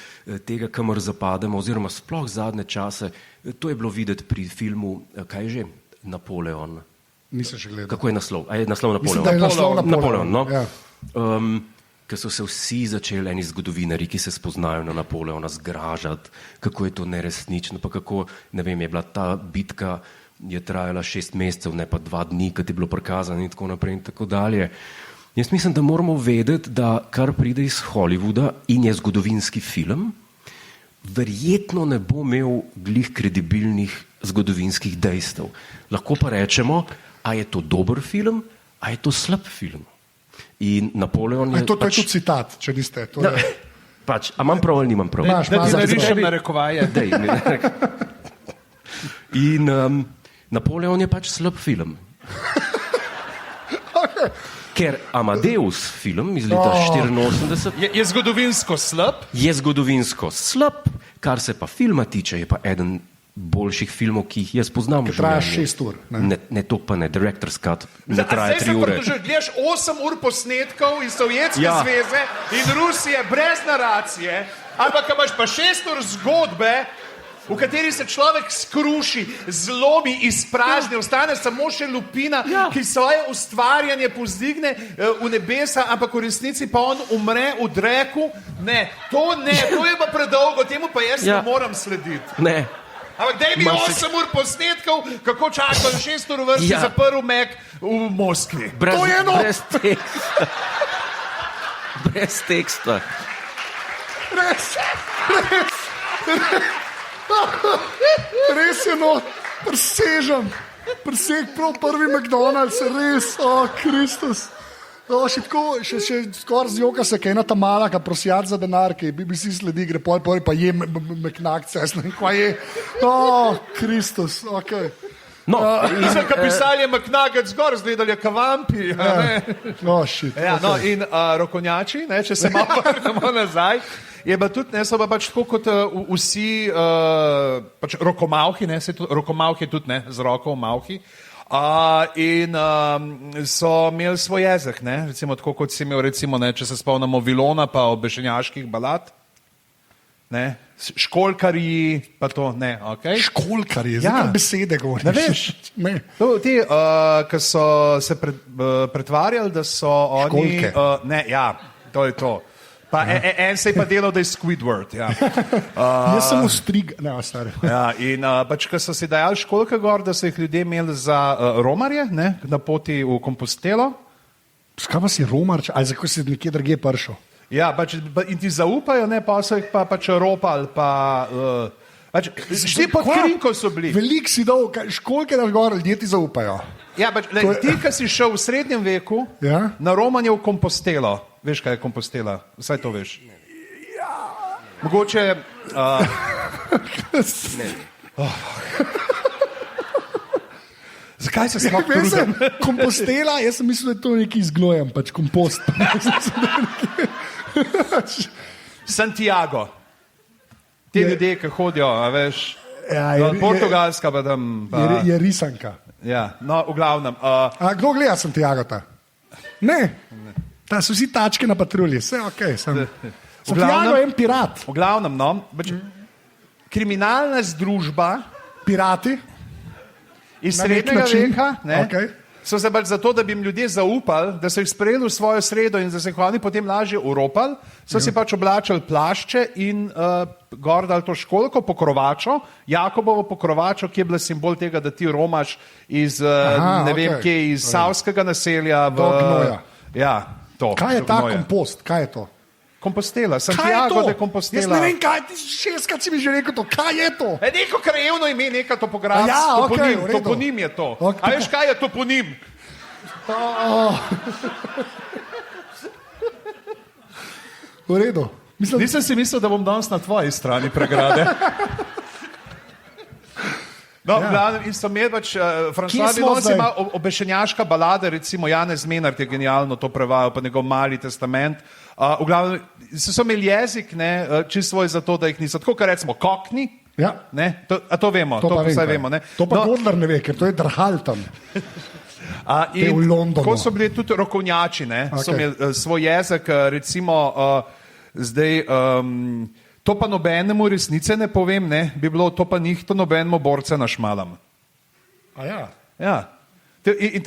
tega, kamor zapademo, oziroma sploh zadnje čase. To je bilo videti pri filmu, kaj je že? Napoleon. Nisem še gledal. Kako je naslov? A je naslov Napoleon? Mislim, da je naslov Napoleon. No? Ja. Ker so se vsi začeli, eni zgodovinari, ki se spoznajo na Napoleona, zgražati, kako je to neresnično, pa kako, ne vem, je bila ta bitka, je trajala 6 mesecev, ne pa 2 dni, kad je bilo prikazano in tako naprej in tako dalje. Jaz mislim, da moramo vedeti, da kar pride iz Hollywooda in je zgodovinski film, verjetno ne bo imel glih kredibilnih zgodovinskih dejstev. Lahko pa rečemo, a je to dober film, a je to slab film. In Napoleon je... To je tudi citat, če niste. A imam prav ali nimam prav? Da ti narišem narekovaje. In Napoleon je pač slab film. Ker Amadeus film iz leta 1984 je zgodovinsko slab? Je zgodovinsko slab, kar se pa filma tiče, je pa eden boljših filmov, ki jih jaz poznam. Ki traja 6 ur. Ne, to pa ne, Director's Cut ne traja 3 ure. Zdaj se gledaš 8 ur posnetkov iz Sovjetske zveze in Rusije brez naracije, ampak imaš pa 6 ur zgodbe, v kateri se človek skruši, zlomi, izprazni, ostane samo še lupina, ki svoje ustvarjanje povzdigne v nebesa, ampak v resnici pa on umre v dreku. Ne, to je pa predolgo, temu pa jaz ne moram slediti. Ne. Ampak daj mi 8 ur posnetkov, kako čakam 6 ur vrsti za prvi Mac v Moskvi. Brez teksta. Brez teksta. Res je, no, preseg prav prvi McDonald's, res, Kristus. Še skoraj z joka se kaj na ta mala, ka prosjat za denar, ki BBC sledi, gre pol pa je McNugget, jaz ne vem, kva je. Kristus, okej. No, nisem ka pisali McNugget zgor, zgledali kavampi. In rokovnjači, če se malo vrnemo nazaj, je pa tudi, so pa pač tako kot vsi pač rokomavhi, rokomavhi tudi, z roko v mavhi. In so imeli svoj jezik, recimo tako kot si imel, recimo, če se spomnimo Vilona pa obešenjaških balad, školkarji, pa to, okej. Školkarji, zdaj besede govoriš. Ne veš, ti, ki so se pretvarjali, da so oni... Školke. To je to. Pa en se je pa delal, da je Squidward. Ja. Jaz sem ustrig, ne, stari. Ja, in pač, ko so si dajali školjke gor, da so jih ljudje imeli za romarje, ne, na poti v Kompostelo. Skaj pa si romarč, ali zakaj si nekje drugje prišel? Ja, pač, in ti zaupajo, ne, pa so jih pa pač ropali, pa... Pač, šti pod krinko so bili. Veliko si dal, školjke daš gor, ljudje ti zaupajo. Ja, pač, ti, ki si šel v srednjem veku, Ja? na romanje v Kompostelo. Veš, kaj je Kompostela? Vsaj to veš. Ja. Mogoče... Zakaj se sploh trudim? Kompostela, jaz sem mislil, da je to neki izgnojem, pač kompost. Santiago. Te ljudje, ki hodijo, a veš, Portugalska pa tam... Je risanka. Ja, no, v glavnem. A kdo gleda Santiago ta? Ne. Ta so vsi tačke na patrulji, vse ok. Santiago je en pirat. V glavnem, no, kriminalna združba Pirati? iz Na nek srednjega način. veka, ne, Okej. so se pač zato, da bi jim ljudje zaupali, da so jih sprejeli v svojo sredo in da se jih oni potem lažje uropali, so si pač oblačili plašče in gor dali to školjko, pokrovačo, Jakobovo pokrovačo, ki je bila simbol tega, da ti romaš iz, ne vem kje, iz savskega naselja v... Do gnoja. Ja, to. Kaj je do ta gnoja. kompost? Kaj je to? Kompostela, Kaj je Santiago to? de Compostela. Jaz ne vem, kaj ti šestkrat si mi že rekel to. Kaj je to? Neko krajevno ime, neka topografska. Ja, okej, toponim, v redu. toponim je to. Ok, A veš, kaj je toponim? V redu. Mislim, Nisem si mislil, da bom danes na tvoji strani pregrade. No, ja. In so imeli pač, François Villon ima obešenjaška balada, recimo Janez Menard je genialno to prevajal, pa njegov Mali testament. V glavnem, so imeli jezik, ne, čisto svoj zato, da jih niso, tako kot recimo kokni, ja. ne, a to vemo, To pa vem, vsaj kaj. vemo, ne. To pa Godler ne ve, ker to je drhal tam. In v Londonu. tako so bili tudi rokovnjači, ne, so Okay. imeli svoj jezik, recimo zdaj, to pa nobenemu resnice ne povem, ne, bi bilo to pa njihto nobenemu borce našmalam. A ja. Ja.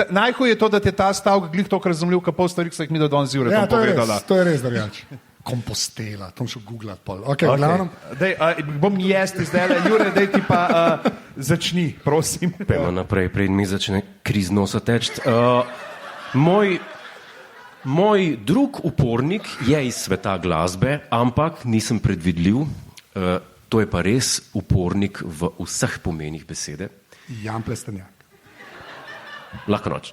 Najhuje je to, da ti je ta stavek glih toliko razumljiv, kot pol stvari, ki so jih mi do danes zjutraj Ja, to je povedala. res, to je res drugače. Kompostela, tam šel googlat pol. Ok, v glavnem. Dej, bom jesti zdaj, Jure, dej ti pa začni, prosim. Pejmo naprej, preden mi začne kriz nosa teči. Moj drug upornik je iz sveta glasbe, ampak nisem predvidljiv. To je pa res upornik v vseh pomenih besede. Jan Plestenjak. Lahko noč.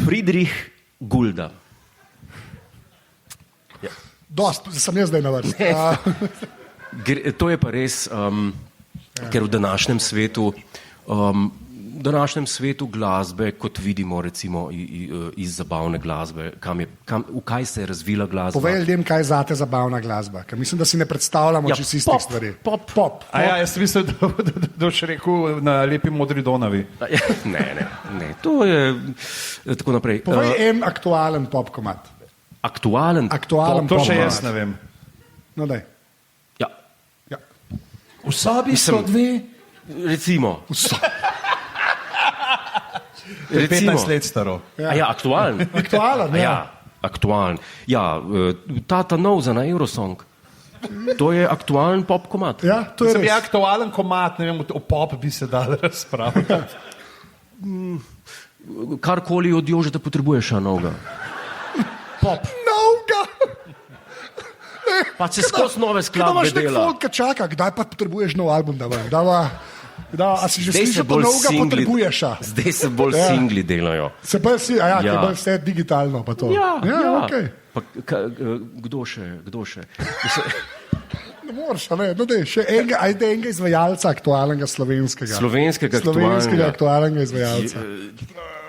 Friedrich Gulda. Dost, sem jaz zdaj na vrsti. To je pa res, ker v današnjem svetu glasbe, kot vidimo recimo iz zabavne glasbe, v kaj se je razvila glasba. Povej ljudem, kaj je zate zabavna glasba, ker mislim, da si ne predstavljamo čisto istih stvari. Pop. A ja, jaz mislim, da boš rekel na lepi modri Donavi. Ne, to je tako naprej. Povej en aktualen pop komat. Aktualen To pop še komat. jaz ne vem. No, daj. Ja, Ja. V sobi so dve. recimo. To je 15 let staro. Ja, aktualen. Aktualen, ja. Ja, aktualen. Ja, Tata Novza na Eurosong. To je aktualen pop komat. Ja, to je Sem je res. aktualen komat, ne vem, o pop bi se dal razpravljati. Karkoli od Jožeta potrebuješ, a novega. Pop. Novga! Pa se skozi nove Kaj skladbe imaš nek dela. folk, ki čaka, kdaj pa potrebuješ nov album, a si že Zdaj se slišal, da bolj novega singli, potrebuješ? zdaj se bolj Ja. singli delajo. Se pa si, a ja, Ja. ja. Bolj vse digitalno pa to. Ja. Okay. Pa, kdo še? Ne moreš, a ne, no dej, še enega izvajalca aktualnega slovenskega. Slovenskega aktualnega izvajalca.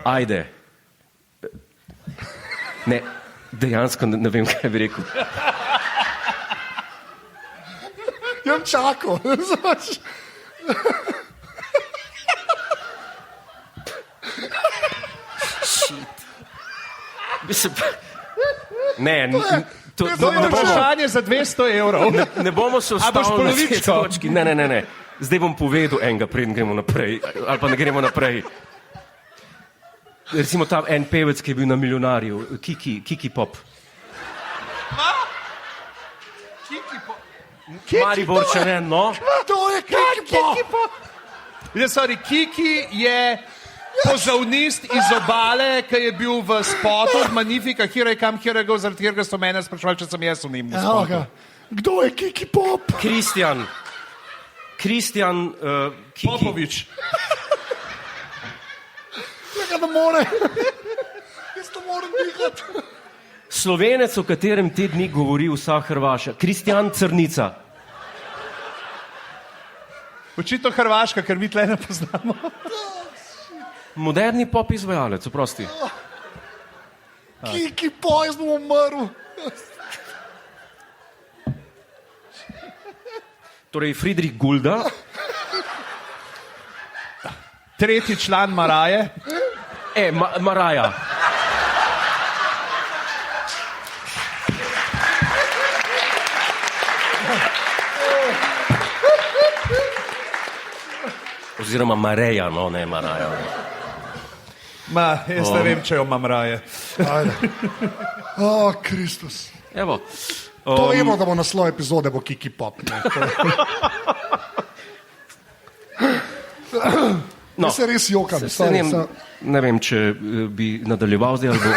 Ajde. Ne, dejansko ne vem, kaj bi rekel. Jem čakal. Ne, To je To je vprašanje za 200 evrov. ne bomo se boš ustavili na tej polovičko? točki. Ne. Zdaj bom povedal enega, preden gremo naprej. Ali pa ne gremo naprej. Recimo ta en pevec, ki je bil na Milijonarju, Kiki Pop. Mariborčane, no. To je Kiki Pop. Kiki je pozavnist iz Obale, ki je bil v spotu od Magnifica, zaradi katerega so mene sprašvali, če sem jaz v njim. Kdo je Kiki Pop? Kristjan Kiki. Popovič. Tega ne more. Jaz to moram dihati. Slovenec, o katerem te dni govori vsa Hrvaša. Kristjan Crnica. Očitno Hrvaška, ker mi tle ne poznamo. Moderni pop izvajalec, oprosti. Kiki Pop, jaz bom umrl. Torej, Friedrich Gulda. Tretji član Maraje. Maraja. Oziroma Mareja, no ne Maraja. Jaz ne vem, če jo imam raje. Kristus. Evo. To vemo, da bo naslov epizode bo Kiki Pop. No, se res jokam. Ne vem, če bi nadaljeval zdaj ali bo.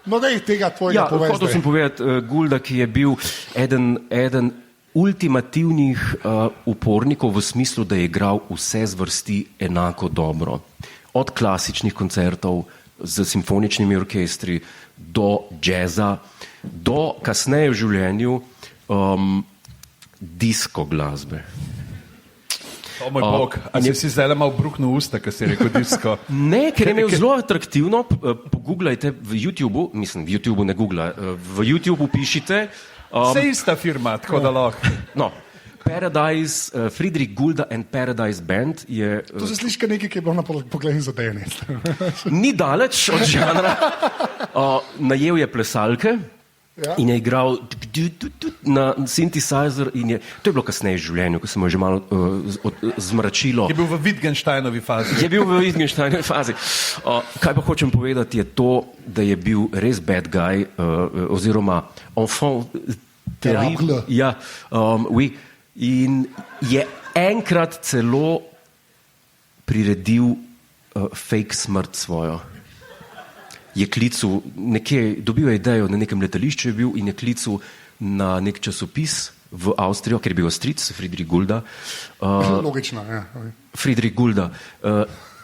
No, daj tega tvojega povesti. Hotel sem povedati, Gulda, ki je bil eden ultimativnih upornikov v smislu, da je igral vse zvrsti enako dobro. Od klasičnih koncertov z simfoničnimi orkestri do džeza, do kasneje v življenju disko glasbe. O moj bog, a si zdaj malo bruhnil usta, ko si rekel disko? Ne, ker je imel zelo atraktivno, pogooglajte v YouTubeu, mislim, v YouTubeu ne googla, v YouTubeu pišite. Vse ista firma, tako da lahko. No, Paradise, Friedrich Gulda and Paradise Band je... To se sliši nekaj, ki je bilo na pogledu za DNS. Ni daleč od žanra. Najel je plesalke in je igral na synthesizer in to je bilo kasneje v življenju, ko se mu je že malo zmračilo. Je bil v Wittgensteinovih fazi. Je bil v Wittgensteinovih fazi. Kaj pa hočem povedati je to, da je bil res bad guy, oziroma enfant terrible. Ja, oui. In je enkrat celo priredil fake smrt svojo. Je klical, dobil je idejo, na nekem letališču je bil in je klical na nek časopis v Avstrijo, ker je bil Avstric, Friedrich Gulda. Logično, ja. Friedrich Gulda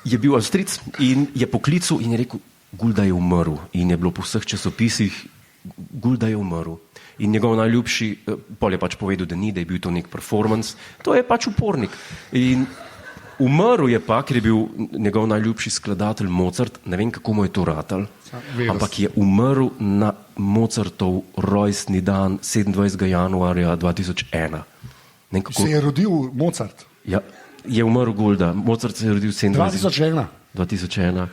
je bil Avstric in je poklical in je rekel, Gulda je umrl. In je bilo po vseh časopisih, Gulda je umrl. In njegov najljubši, pol je pač povedal, da ni, da je bil to nek performance. To je pač upornik. In umrl je pa, ker je bil njegov najljubši skladatelj Mozart, ne vem, kako mu je to ratal, ampak je umrl na Mozartov rojstni dan 27. januarja 2001. Se je rodil Mozart? Ja, je umrl Gulda. Mozart se je rodil 2001. 2001.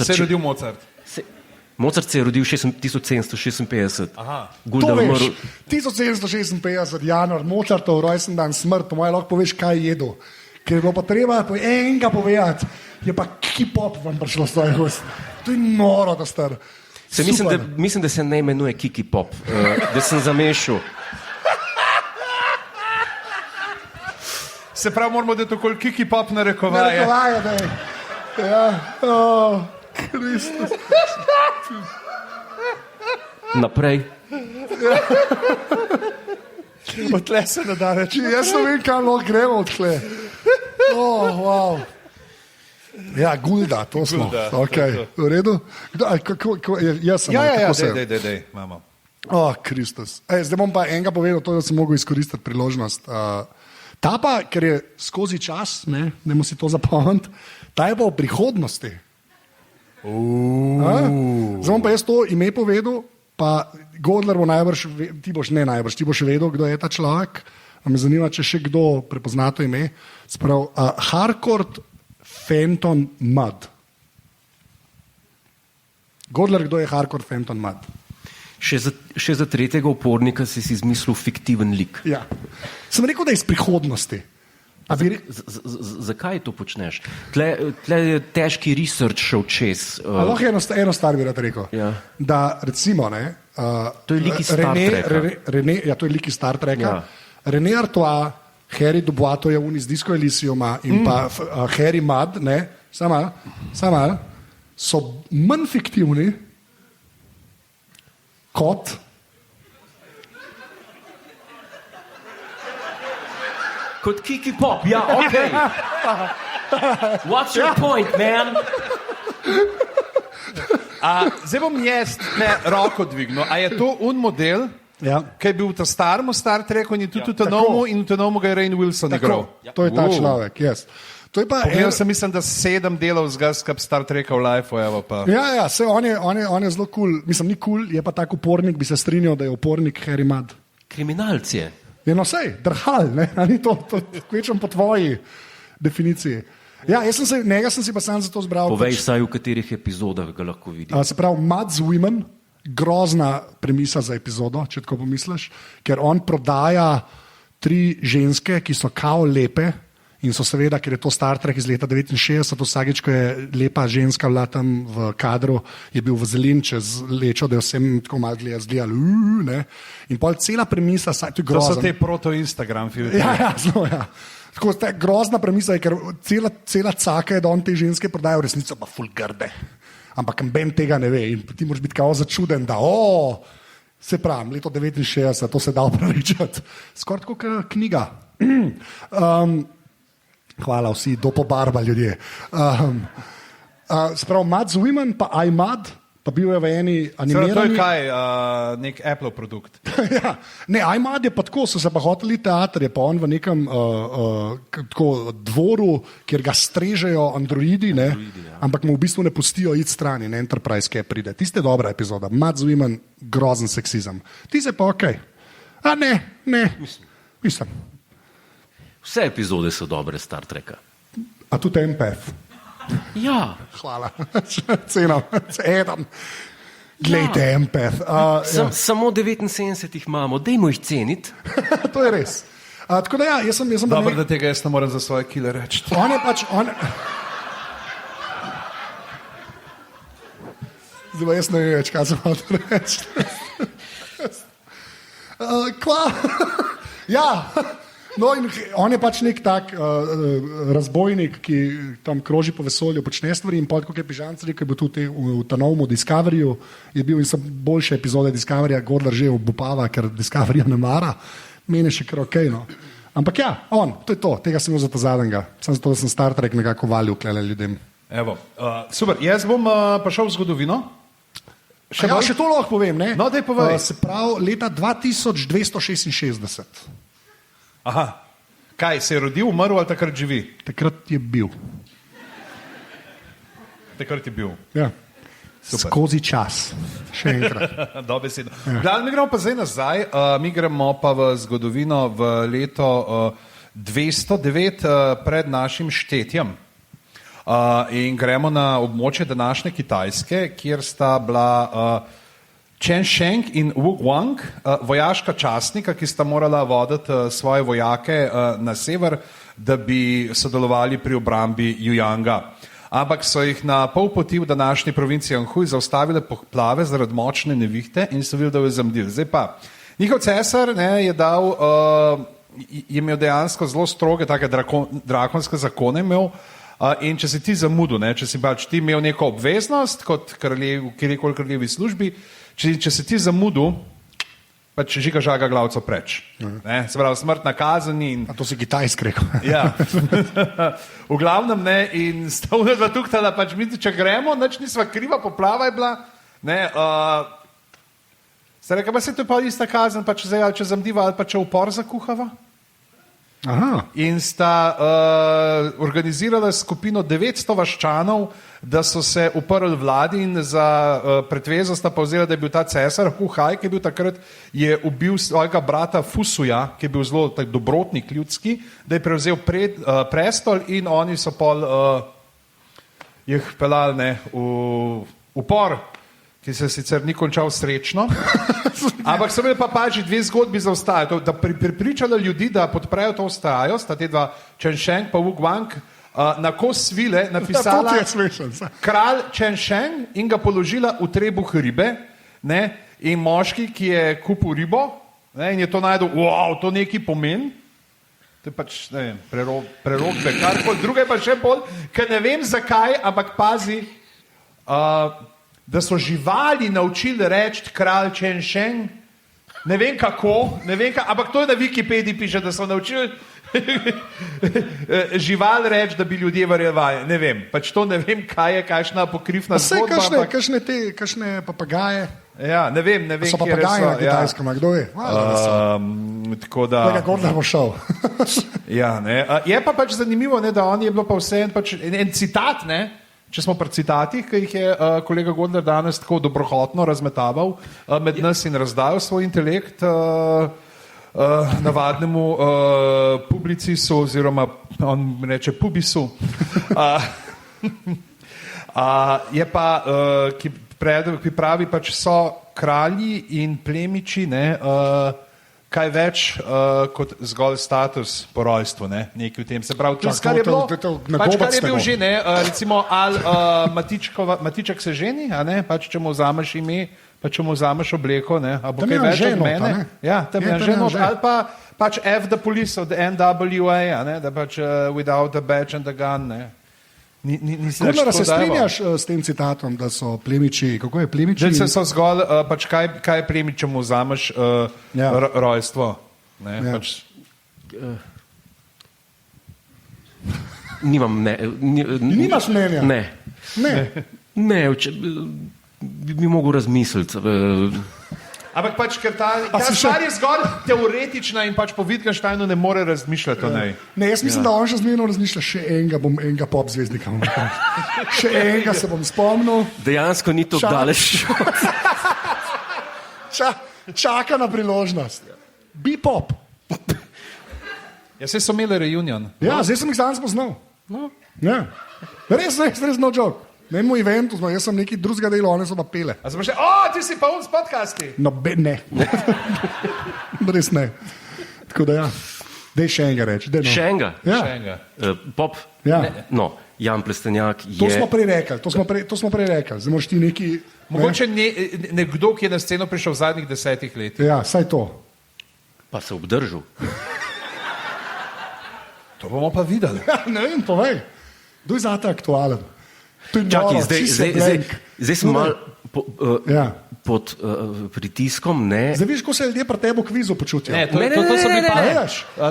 Se je rodil Mozart? Mozart se je rodil 1756. Gulda je umrl 1756, januar, Mozartov rojstni dan, smrt, po mojem lahko poveš, kaj je jedel. Ker je bilo pa treba enega povedati, je pa Kiki Pop vam prišlo s tvojih ust. To je noro, da star. Mislim, da se ne imenuje Kiki Pop, da sem zamešal. Se pravi, moramo, da je to kol Kiki Pop narekovaje. Narekovaje, da je. Ja, Kristus. Naprej. Odtle se ne da reči. Jaz ne vem, kam lahko gremo odtle. Wow. Ja, Gulda, to smo. Okay. V redu? Jaz sem. Ja, dej, imamo. Kristus. Zdaj bom pa enega povedal, to, da sem mogel izkoristiti priložnost. Ta pa, ker je skozi čas, ne si to zapomniti, ta je pa v prihodnosti. Zdaj bom pa jaz to ime povedal, pa Godler bo najbrž, ti boš vedel, kdo je ta človek. Me zanima, če še kdo prepozna to ime. Sprav, Harcourt Fenton Mudd. Godler, kdo je Harcourt Fenton Mudd? Še za tretjega upornika si izmislil fiktiven lik. Ja. Sem rekel, da je iz prihodnosti. Zakaj to počneš? Tle je težki research šel čez. Lahko eno stvar bi rad rekel. Ja. Da recimo, To je lik iz Star Treka. To je lik iz Star Treka. Ja. René Artois, Harry Dubois, to je un iz Disco Elysiuma in pa Harry Mudd, sama, so manj fiktivni kot Kot Kiki Pop, ja, ok. What's your point, man? Zdaj bom jaz roko dvignil. A je to un model, ki je bil v ta starem Star Treku in je tudi v Tenomu in v Tenomu ga je Rainn Wilson igral? To je ta človek, yes. To je pa Jaz sem mislim, da 7 delov zgazka Star Treka v Life-u, evo pa. Ja, on je zelo cool. Mislim, ni cool, je pa tak upornik, bi se strinjal, da je upornik Harry Mudd. Kriminalc je. No, sej, drhal, ne? Ni to kvečem po tvoji definiciji. Ja, njega sem si pa sam zato zbral. Povej vsaj v katerih epizodah ga lahko vidim. Se pravi, Mudd's Women, grozna premisa za epizodo, če tako pomisliš, ker on prodaja 3 ženske, ki so kao lepe in so seveda, ker je to Star Trek iz leta 69, vsakič, ko je lepa ženska bila tam v kadru, je bil vazelin čez lečo, da je vsem tako malo zgledali, ne. In pol cela premisa, to je grozno. To so te proto-Instagram filtri. Ja, zelo, ja. Tako, grozna premisa je, ker cela caka je, da on te ženske prodaja, v resnici pa ful grde. Ampak Ben tega ne ve in ti moraš biti kao začuden, da se pravi, leto 69, to se da upravičati. Skoraj tako kot knjiga. Hvala vsi, do pobarba ljudje. Sprav, Mudd's Women, pa I Mudd, pa bil je v eni animirani... To je kaj, nek Apple produkt. Ja, ne, I Mudd je pa tako, so se pa hoteli teater, je pa on v nekem dvoru, kjer ga strežejo androidi, ne, ampak mu v bistvu ne pustijo iti strani, ne, Enterprise, ki pride. Tiste je dobra epizoda. Mudd's Women, grozen seksizem. Tiste pa okej. A ne, mislim. Vse epizode so dobre Star Treka. A tudi Empath. Ja. Hvala. Cenam. Glejte, Empath. Samo 79 jih imamo, dajmo jih ceniti. To je res. Tako da ja, jaz sem Dobro, da tega jaz ne moram za svoje kile reči. On je pač... Zdaj pa jaz ne vem več, kaj sem hotel reči. Ja... No, in on je pač nek tak razbojnik, ki tam kroži po vesolju, počne stvari in kot je Pižanc rekel, je bil tudi v Tenomu, Discoveryju, je bil in so boljše epizode Discoveryja, Gordler že obupava, ker Discoveryja ne mara, meni še kar okej, no. Ampak ja, to je to, tega sem imel za ta zadnjega, sem zato, da sem Star Trek nekako valil klele ljudem. Evo, super, jaz bom pa šel v zgodovino. Še to lahko povem, ne? No, daj povej. Se pravi, leta 2266. Aha, kaj, se je rodil, umrl ali takrat živi? Takrat je bil. Ja. Skozi čas. Še enkrat. Dobesedno. Ja. Mi gremo pa zdaj nazaj, mi gremo pa v zgodovino v leto 209 pred našim štetjem. In gremo na območje današnje Kitajske, kjer sta bila Chen Sheng in Wu Guang, vojaška častnika, ki sta morala voditi svoje vojake na sever, da bi sodelovali pri obrambi Yuyanga. Ampak so jih na pol poti v današnji provinciji Anhui zaustavile poplave zaradi močne nevihte in so videli, da je zamdil. Zdaj pa, njihov cesar je dal, je imel dejansko zelo stroge, take drakonske zakone imel, in če si ti zamudil, če si pač ti imel neko obveznost kot kjerkoli kraljevi službi, če si ti zamudil, pač žiga žaga glavco preč. Se pravi, smrtna kazen in... A to si Kitajsk rekel. Ja. V glavnem ne, in sta unedva tuhtala, pač mi, če gremo, nič nisva kriva, poplava je bila, sta reka, pa se to je pa ista kazen, pa če zdaj ali če zamdiva, ali pa če upor zakuhava. Aha. In sta organizirala skupino 900 vaščanov, da so se uprli vladi in za pretvezo sta pa vzela, da je bil ta cesar Huhaj, ki je bil takrat, je ubil svojega brata Fusuja, ki je bil zelo tak dobrotnik ljudski, da je prevzel prestol in oni so pol jih pelali v upor, ki se sicer ni končal srečno, ampak so bili pa pač 2 zgodbi za ostajo, da pripričala ljudi, da podprejo to ostajo, sta te 2 Chen Sheng pa Wu Guang, na kos svile napisala kralj Chen Sheng in ga položila v trebuh ribe, in moški, ki je kupil ribo, ne, in je to najdel, wow, to nekaj pomeni. To je pač, ne vem, prerokbe, karkoli. Druga je pa še bolj, ker ne vem zakaj, ampak pazi, da so živali naučili reči kralj Čen Šeng. Ne vem kako, ampak to je na Wikipediji piše, da so naučili živali reči, da bi ljudje verjeli. Ne vem, pač to ne vem, kaj je, kakšna pokrifna zgodba. Kakšne papagaje. Ja, ne vem, so papagaji na Kitajskem, kdo je? Tako da... Tega Gordler bo šel. Ja, ne. Je pa pač zanimivo, ne, da on je bilo pa vse pač en citat, ne, če smo pri citatih, ki jih je kolega Godler danes tako dobrohotno razmetaval med nas in razdajal svoj intelekt navadnemu publicisu oziroma on reče pubisu. Je pa, ki pravi, pač so kralji in plemiči, ne, kaj več kot zgolj status po rojstvu, ne, nekaj v tem. Se pravi, to, kar je bilo, pač kar je bil že, ne, recimo, ali Matiček se ženi, a ne, pač če mu vzameš ime, pa če mu vzameš obleko, ne, a bo kaj več od mene. Ja, tam je ženo, ali pa pač F the police od NWA, a ne, da pač without the badge and the gun, ne. Kodler, se strinjaš s tem citatom, da so plemiči, kako je plemiči? Da so zgolj, pač kaj je plemič, če mu vzameš rojstvo? Ne, ja. Pač... Nimaš mnenja? Ne, bi mogel razmisliti. Ampak pač, ker ta stvar je zgolj teoretična in pač po Wittgensteinu ne more razmišljati o njej. Ne, jaz mislim, da on še zmerno razmišlja, še enega pop zvezdnika. Še enega se bom spomnil. Dejansko ni to daleč. Čaka na priložnost. Be pop. Ja, saj so imeli reunion. Ja, zdaj sem jih danes poznal. Ja. Res no joke. Na enem eventu, jaz sem nekaj drugega dela, one so pa pele. A sem še, ti si pa on s podcasti? No, ne. Res ne. Tako da ja, dej še enega reči. Še enega? Ja. Pop? Ja. No, Jan Plestenjak je... To smo prej rekli. Zdaj moraš ti neki... Mogoče nekdo, ki je na sceno prišel v zadnjih 10 letih. Ja, saj to. Pa se obdržal. To bomo pa videli. Ja, ne vem, povej. Kdo je zate aktualen? Čakaj, zdaj sem malo pod pritiskom, ne? Zdaj viš, ko se ljudje pri tebi v kvizu počutijo.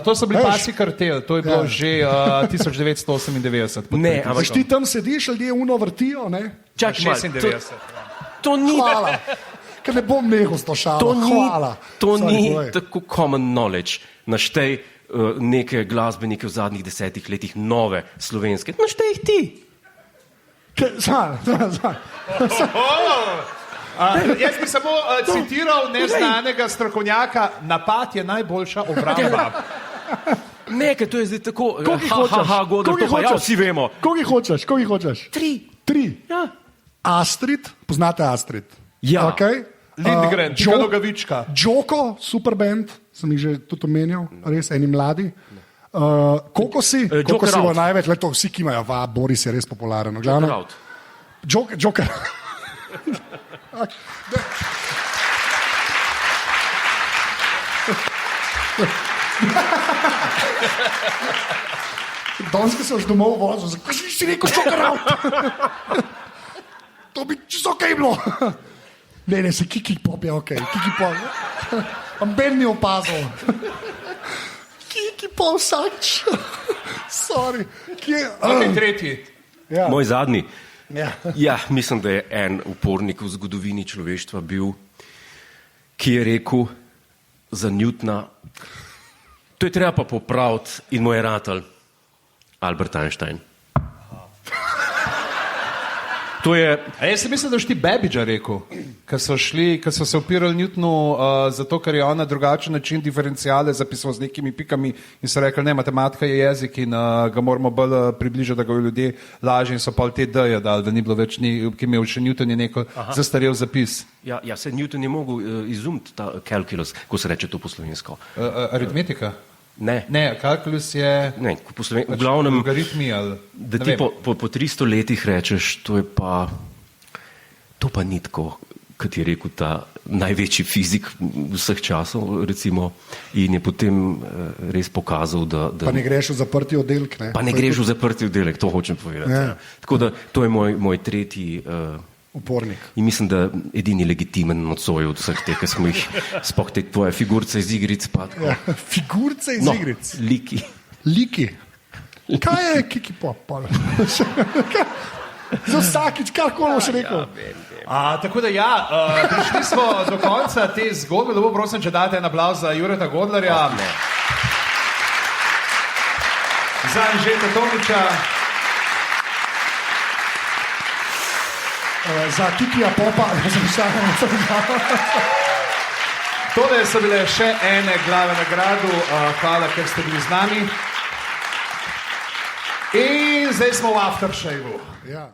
To so bili Pasi kartel, to je bilo že 1998. Ne, ampak ti tam sediš, ljudje uno vrtijo, ne? Čakaj, 96. To ni... Hvala, ker ne bom nehal s to šalo. Hvala. To ni tako common knowledge. Naštej neke glasbenike v zadnjih 10 letih, nove slovenske. Naštej jih ti. Jaz bi samo citiral neznanega strokovnjaka, napad je najboljša obramba. Ne, ker to je zdaj tako, Godler, to pa ja vsi vemo. Koga hočeš? 3. Ja. Astrid, poznate Astrid? Ja. Okay. Lindgren, Čika Nogavička. Džoko, super band, sem jih že tudi omenil, res eni mladi. Koliko si? Koliko si bo največ? Leto, vsi, ki imajo, Boris je res popularen. Joker. Danes, ko se už domov vozil, zakaj si rekel Joker out? To bi čisto okej bilo. Ne, se Kiki Pop je okej. Kiki Pop. Ben mi opazil. Kiki Pop sač. Sorry. Tretji. Ja. Moj zadnji. Ja, mislim, da je en upornik v zgodovini človeštva bil, ki je rekel za Newtona, to je treba pa popraviti in mu je ratal Albert Einstein. To je... A jaz sem mislil, da ti Babbagea rekel, ko so se opirali Newtonu zato, ker je on na drugačen način diferencijale zapisal z nekimi pikami in so rekli, ne, matematika je jezik in ga moramo bolj približati, da ga ljudje lažje in so pa te D-je dali, da ni bilo več, ki imel še Newton je neko zastarel zapis. Ja, se Newton je mogel izumiti ta calculus, ko se reče to po slovensko. Aritmetika? Ne, kalkulus je... Ne, v glavnem, logaritmi ali... Da ti po 300 letih rečeš, to pa ni tako. kot je rekel, ta največji fizik vseh časov, recimo, in je potem res pokazal, da Pa ne greš v zaprti oddelek, ne? pa ne greš v zaprti oddelek, to hočem povedati. Ja. Ja. Tako da to je moj tretji Upornik. in mislim, da edini legitimen nocoj od vseh teh, ki smo jih, sploh te tvoje figurce iz igric, pa tako. Ja, figurce iz No, igric. liki. Liki. Kaj je kiki pop? Za vsakič, karkoli boš rekel. Tako da ja, prišli smo do konca te zgodbe. Lepo prosim, če date en aplavz za Jureta Godlerja, za Anžeta Tomiča, Za Kikija Popa, da sem šel. tole so bile še ene glave na gradu. Hvala, ker ste bili z nami. In zdaj smo v aftershavu. Ja.